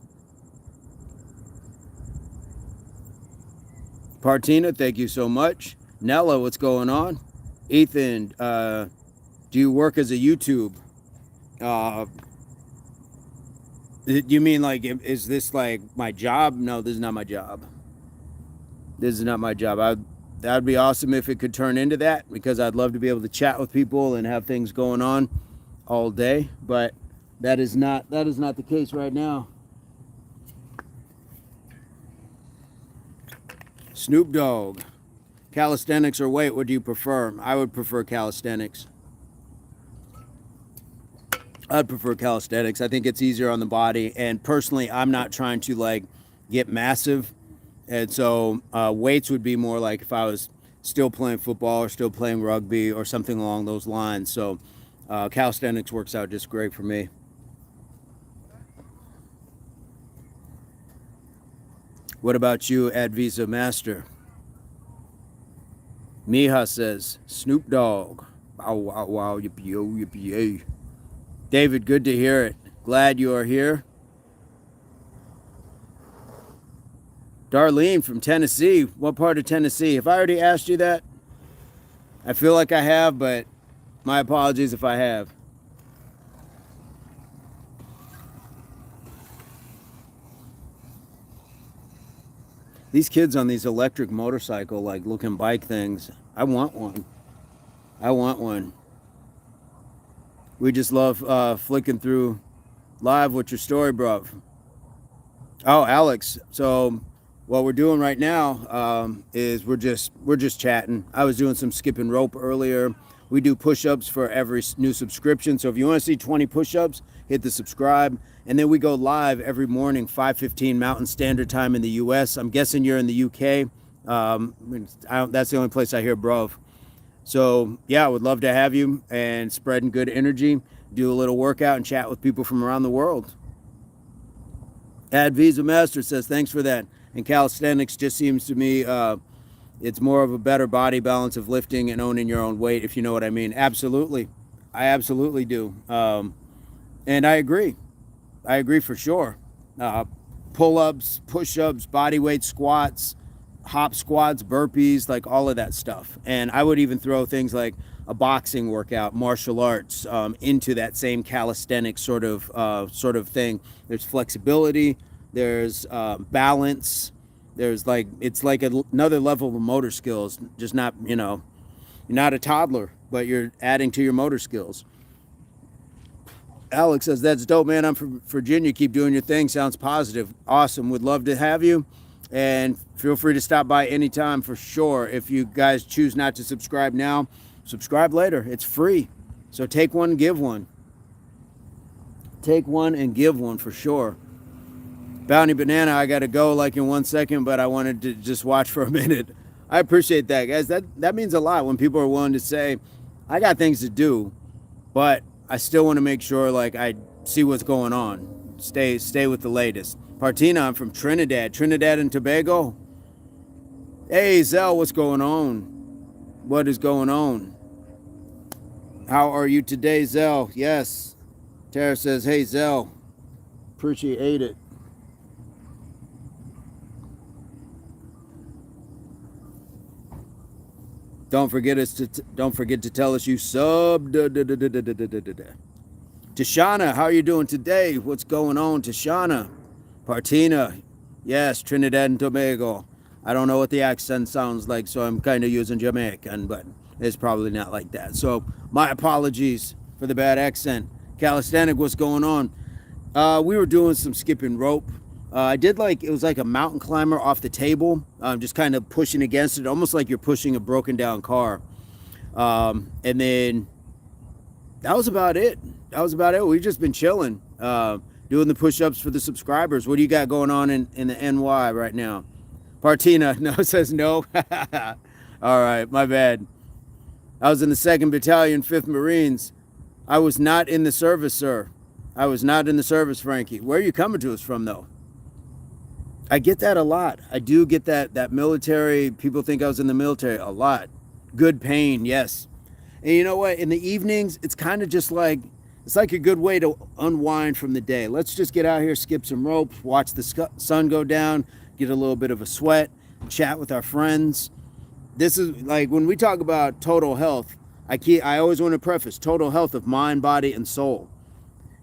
Partina, thank you so much. Nella, what's going on? Ethan, do you work as a YouTube? You mean like, is this like my job? No, this is not my job. This is not my job. That would be awesome if it could turn into that, because I'd love to be able to chat with people and have things going on all day, but that is not the case right now. Snoop Dogg. Calisthenics or weight, what do you prefer? I would prefer calisthenics. I'd prefer calisthenics. I think it's easier on the body, and personally, I'm not trying to like get massive. And so weights would be more like if I was still playing football or still playing rugby or something along those lines. So calisthenics works out just great for me. What about you, Advisa Master? Miha says, Snoop Dogg. Wow, wow, wow, yippee-yo, yippee-yay. David, good to hear it. Glad you are here. Darlene from Tennessee. What part of Tennessee? Have I already asked you that? I feel like I have, but my apologies if I have. These kids on these electric motorcycle, like looking bike things, I want one. I want one. We just love flicking through live. What's your story, bruv? Oh, Alex. So what we're doing right now is we're just chatting. I was doing some skipping rope earlier. We do push-ups for every new subscription. So if you want to see 20 push-ups, hit the subscribe. And then we go live every morning, 5:15 Mountain Standard Time in the U.S. I'm guessing you're in the U.K. That's the only place I hear bruv. So yeah, I would love to have you and spreading good energy, do a little workout and chat with people from around the world. Advisa Master says, thanks for that. And calisthenics just seems to me, it's more of a better body balance of lifting and owning your own weight, if you know what I mean. Absolutely. I absolutely do. And I agree. I agree for sure. Pull-ups, push-ups, body weight squats, hop squats, burpees, like all of that stuff. And I would even throw things like a boxing workout, martial arts, into that same calisthenics sort of thing. There's flexibility, there's balance, there's like, it's like another level of motor skills, just not, you're not a toddler, but you're adding to your motor skills. Alex says, that's dope, man. I'm from Virginia. Keep doing your thing. Sounds positive. Awesome. Would love to have you. And feel free to stop by anytime for sure. If you guys choose not to subscribe now, subscribe later. It's free. So take one, give one. Take one and give one for sure. Bounty Banana, I got to go like in 1 second, but I wanted to just watch for a minute. I appreciate that, guys. That means a lot when people are willing to say, I got things to do, but I still want to make sure like I see what's going on. Stay with the latest. Partina, I'm from Trinidad and Tobago. Hey, Zell, what's going on? What is going on? How are you today, Zell? Yes. Tara says, hey, Zell. Appreciate it. Don't forget to tell us you subbed. Tashana, how are you doing today? What's going on, Tashana? Partina, yes, Trinidad and Tobago. I don't know what the accent sounds like, so I'm kind of using Jamaican, but it's probably not like that. So my apologies for the bad accent. Calisthenic, what's going on? We were doing some skipping rope. I did it was like a mountain climber off the table, just kind of pushing against it, almost like you're pushing a broken down car. And then that was about it. We've just been chilling, doing the push-ups for the subscribers. What do you got going on in the NY right now? Partina, no, says no. All right, my bad. I was in the 2nd Battalion, 5th Marines. I was not in the service, sir. I was not in the service, Frankie. Where are you coming to us from, though? I get that a lot. I do get that military, people think I was in the military a lot. Good pain, yes. And you know what? In the evenings, it's kind of just like, it's like a good way to unwind from the day. Let's just get out here, skip some ropes, watch the sun go down, get a little bit of a sweat, chat with our friends. This is like when we talk about total health, I always want to preface total health of mind, body, and soul.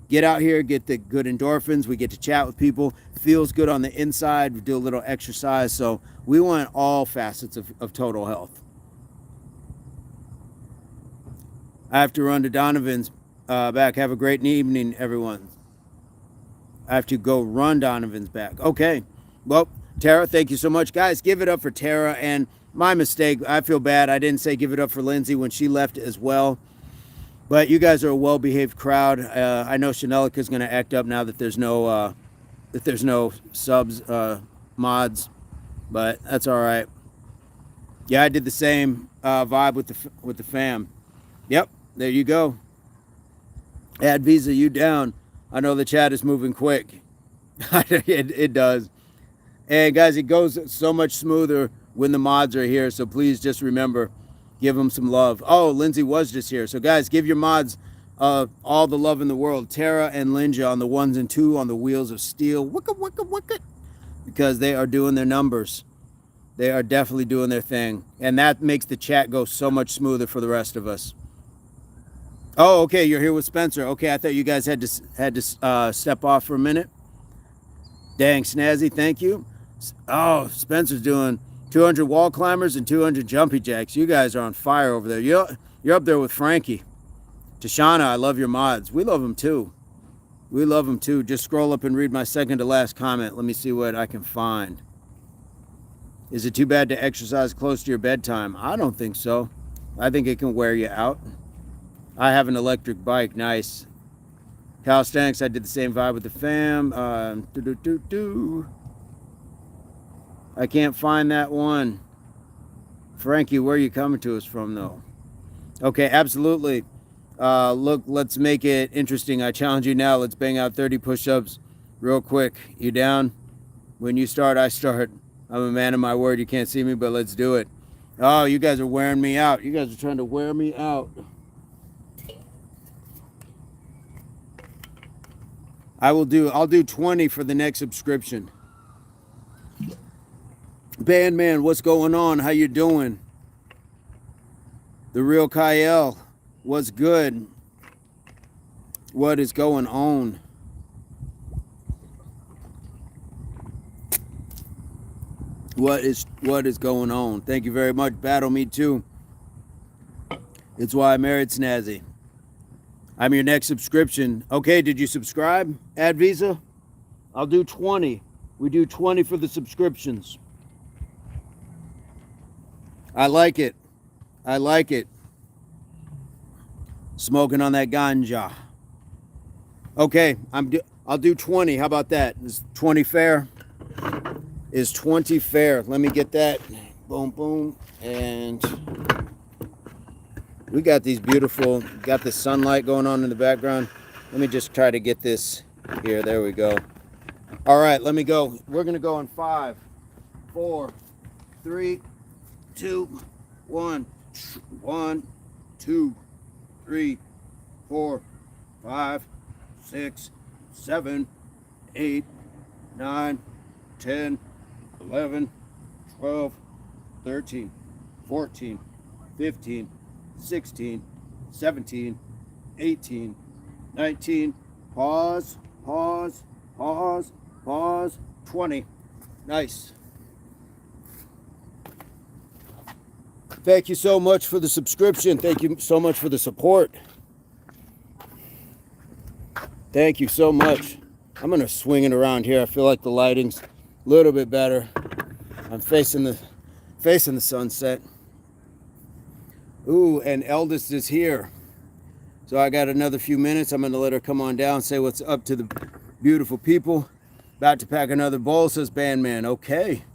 get out here, get the good endorphins. We get to chat with people. Feels good on the inside. We do a little exercise. So we want all facets of total health. I have to run to Donovan's back. Have a great evening, everyone. I have to go run Donovan's back. Okay. Well, Tara, thank you so much. Guys, give it up for Tara. And my mistake, I feel bad. I didn't say give it up for Lindsay when she left as well. But you guys are a well-behaved crowd. I know Chanelica's going to act up now that there's no subs, mods. But that's all right. Yeah, I did the same vibe with the fam. Yep. There you go. Add Visa, you down. I know the chat is moving quick. It does. And guys, it goes so much smoother when the mods are here. So please just remember, give them some love. Oh, Lindsay was just here. So guys, give your mods all the love in the world. Tara and Linja on the 1s and 2 on the wheels of steel. Wicka, wicka, wicka. Because they are doing their numbers. They are definitely doing their thing. And that makes the chat go so much smoother for the rest of us. Oh, okay, you're here with Spencer. Okay, I thought you guys had to step off for a minute. Dang, Snazzy, thank you. Oh, Spencer's doing 200 wall climbers and 200 jumpy jacks. You guys are on fire over there. You're up there with Frankie. Tashana, I love your mods. We love them too. We love them too. Just scroll up and read my second to last comment. Let me see what I can find. Is it too bad to exercise close to your bedtime? I don't think so. I think it can wear you out. I have an electric bike. Nice. Calisthenics, I did the same vibe with the fam. I can't find that one. Frankie, where are you coming to us from, though? Okay, absolutely. Look, let's make it interesting. I challenge you now. Let's bang out 30 push-ups real quick. You down? When you start, I start. I'm a man of my word. You can't see me, but let's do it. Oh, you guys are wearing me out. You guys are trying to wear me out. I'll do 20 for the next subscription. Bandman, what's going on? How you doing? The real Kyle, what's good? What is going on? What is going on? Thank you very much. Battle me too. It's why I married Snazzy. I'm your next subscription. Okay, did you subscribe? Add Visa? I'll do 20. We do 20 for the subscriptions. I like it. I like it. Smoking on that ganja. Okay, I'll do 20. How about that? Is 20 fair? Is 20 fair? Let me get that. Boom, boom. And we got these beautiful, got the sunlight going on in the background. Let me just try to get this here. There we go. All right, let me go. We're going to go in 5, 4, 3, 2, 1. 1, 2, 3, 4, 5, 6, 7, 8, 9, 10, 11, 12, 13, 14, 15, 16, 17, 18, 19, pause, 20. Nice. Thank you so much for the subscription. Thank you so much for the support. Thank you so much. I'm going to swing it around here. I feel like the lighting's a little bit better. I'm facing the sunset. Ooh, and Eldest is here. So I got another few minutes. I'm going to let her come on down, say what's up to the beautiful people. About to pack another bowl, says Bandman. Okay.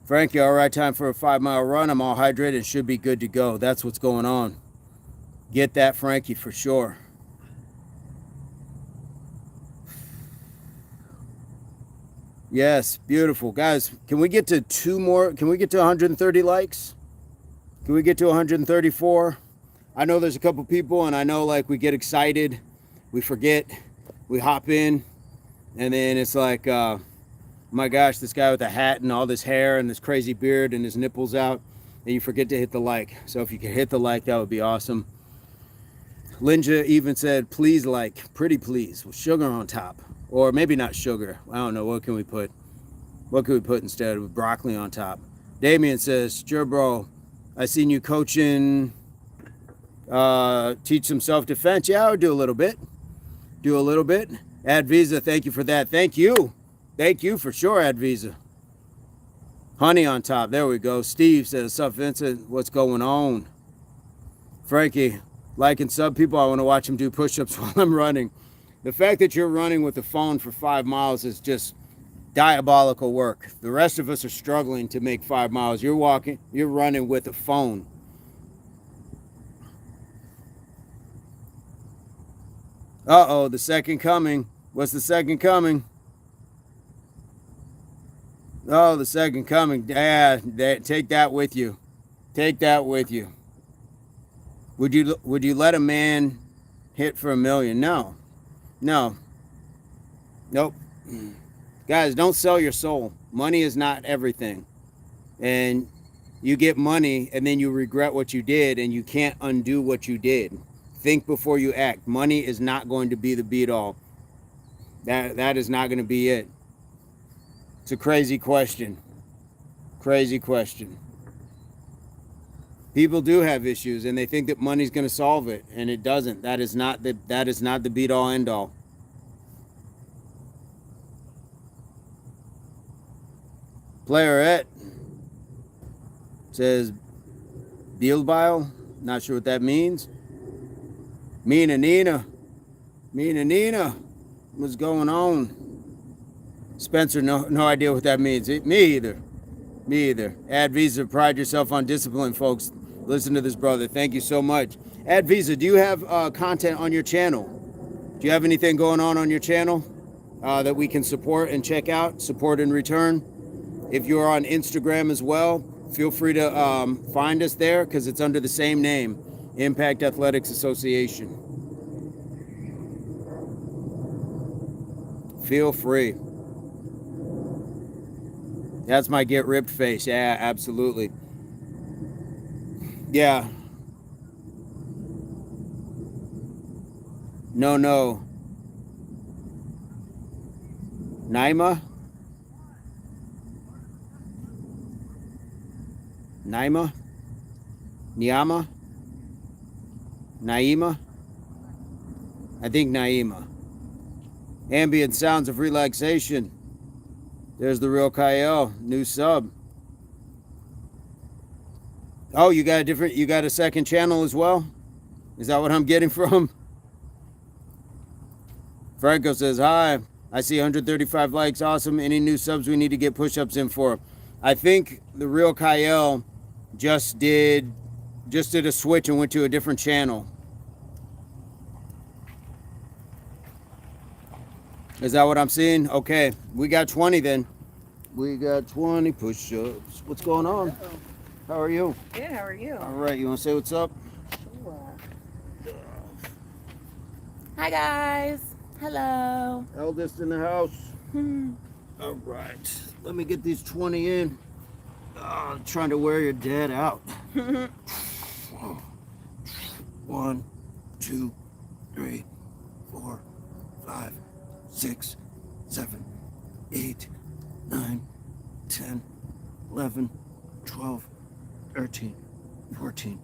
Frankie, all right, time for a 5-mile run. I'm all hydrated and should be good to go. That's what's going on. Get that, Frankie, for sure. Yes, beautiful. Guys, can we get to 2 more? Can we get to 130 likes? Can we get to 134? I know there's a couple people, and I know like we get excited, we forget, we hop in, and then it's like, my gosh, this guy with a hat and all this hair and this crazy beard and his nipples out, and you forget to hit the like. So if you could hit the like, that would be awesome. Linja even said, please, like, pretty please, with sugar on top. Or maybe not sugar. I don't know. What can we put? What could we put instead of broccoli on top? Damien says, sure, bro. I seen you coaching, teach some self-defense. Yeah, I would do a little bit. Do a little bit. Ad Visa, thank you for that. Thank you. Thank you for sure, Ad Visa. Honey on top. There we go. Steve says, what's up, Vincent? What's going on? Frankie, like and sub people, I want to watch them do push-ups while I'm running. The fact that you're running with the phone for 5 miles is just diabolical work. The rest of us are struggling to make 5 miles. You're running with a phone. Uh-oh, the second coming. What's the second coming? Oh, the second coming. Yeah, take that with you. Take that with you. Would you let a man hit for $1 million? No. No. Nope. Guys, don't sell your soul. Money is not everything. And you get money and then you regret what you did and you can't undo what you did. Think before you act. Money is not going to be the beat-all. That is not going to be it. It's a crazy question. Crazy question. People do have issues and they think that money's going to solve it, and it doesn't. That is not the beat-all end-all. Playerette says Bilbao. Not sure what that means. Mina Nina. What's going on? Spencer, no idea what that means. Me either. Ad Visa, pride yourself on discipline, folks. Listen to this brother. Thank you so much. Ad Visa, do you have content on your channel? Do you have anything going on your channel that we can support and check out? Support in return. If you're on Instagram as well, feel free to find us there because it's under the same name, Impact Athletics Association. Feel free. That's my get ripped face. Yeah, absolutely. Yeah. No. Naima? Naima? Niama? Naima? I think Naima. Ambient sounds of relaxation. There's the real Kyle, new sub. Oh, you got a second channel as well? Is that what I'm getting from? Franco says, hi, I see 135 likes, awesome. Any new subs we need to get push-ups in for? I think the real Kyle just did a switch and went to a different channel. Is that what I'm seeing? Okay, we got 20 then. We got 20 push-ups. What's going on? Uh-oh. How are you? Good, how are you? All right, you want to say what's up? Sure. Hi, guys. Hello. Eldest in the house. All right, let me get these 20 in. I'm trying to wear your dad out. 1, 2, 3, 4, 5, 6, 7, 8, 9, 10, 11, 12, 13, 14,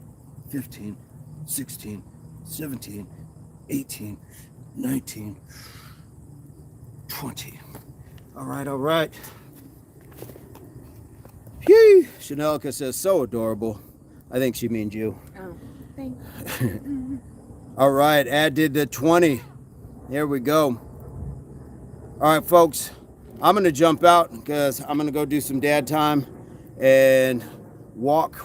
15, 16, 17, 18, 19, 20. All right. Yay! Chanelka says, so adorable. I think she means you. Oh, thanks. All right, Ad did the 20. There we go. All right, folks. I'm going to jump out because I'm going to go do some dad time and walk.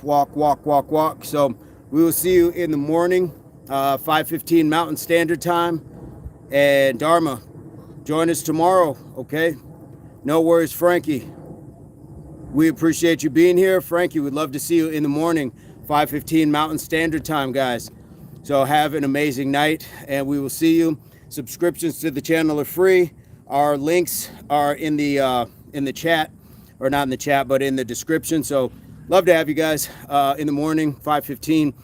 So we will see you in the morning, 5:15 Mountain Standard Time. And Dharma, join us tomorrow, okay? No worries, Frankie. We appreciate you being here. Frankie, we'd love to see you in the morning, 5:15 Mountain Standard Time, guys. So have an amazing night, and we will see you. Subscriptions to the channel are free. Our links are in the chat, or not in the chat, but in the description. So love to have you guys in the morning, 5:15,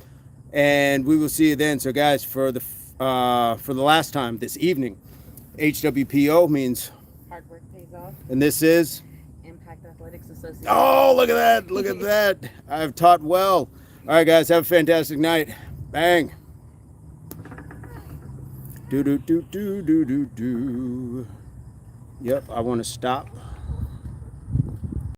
and we will see you then. So guys, for the for the last time this evening. HWPO means, Hard work pays off. and this is, Impact Athletics Association. oh, look at that, look at that. I've taught well. All right, guys, have a fantastic night. Bang. Do. Yep, I want to stop.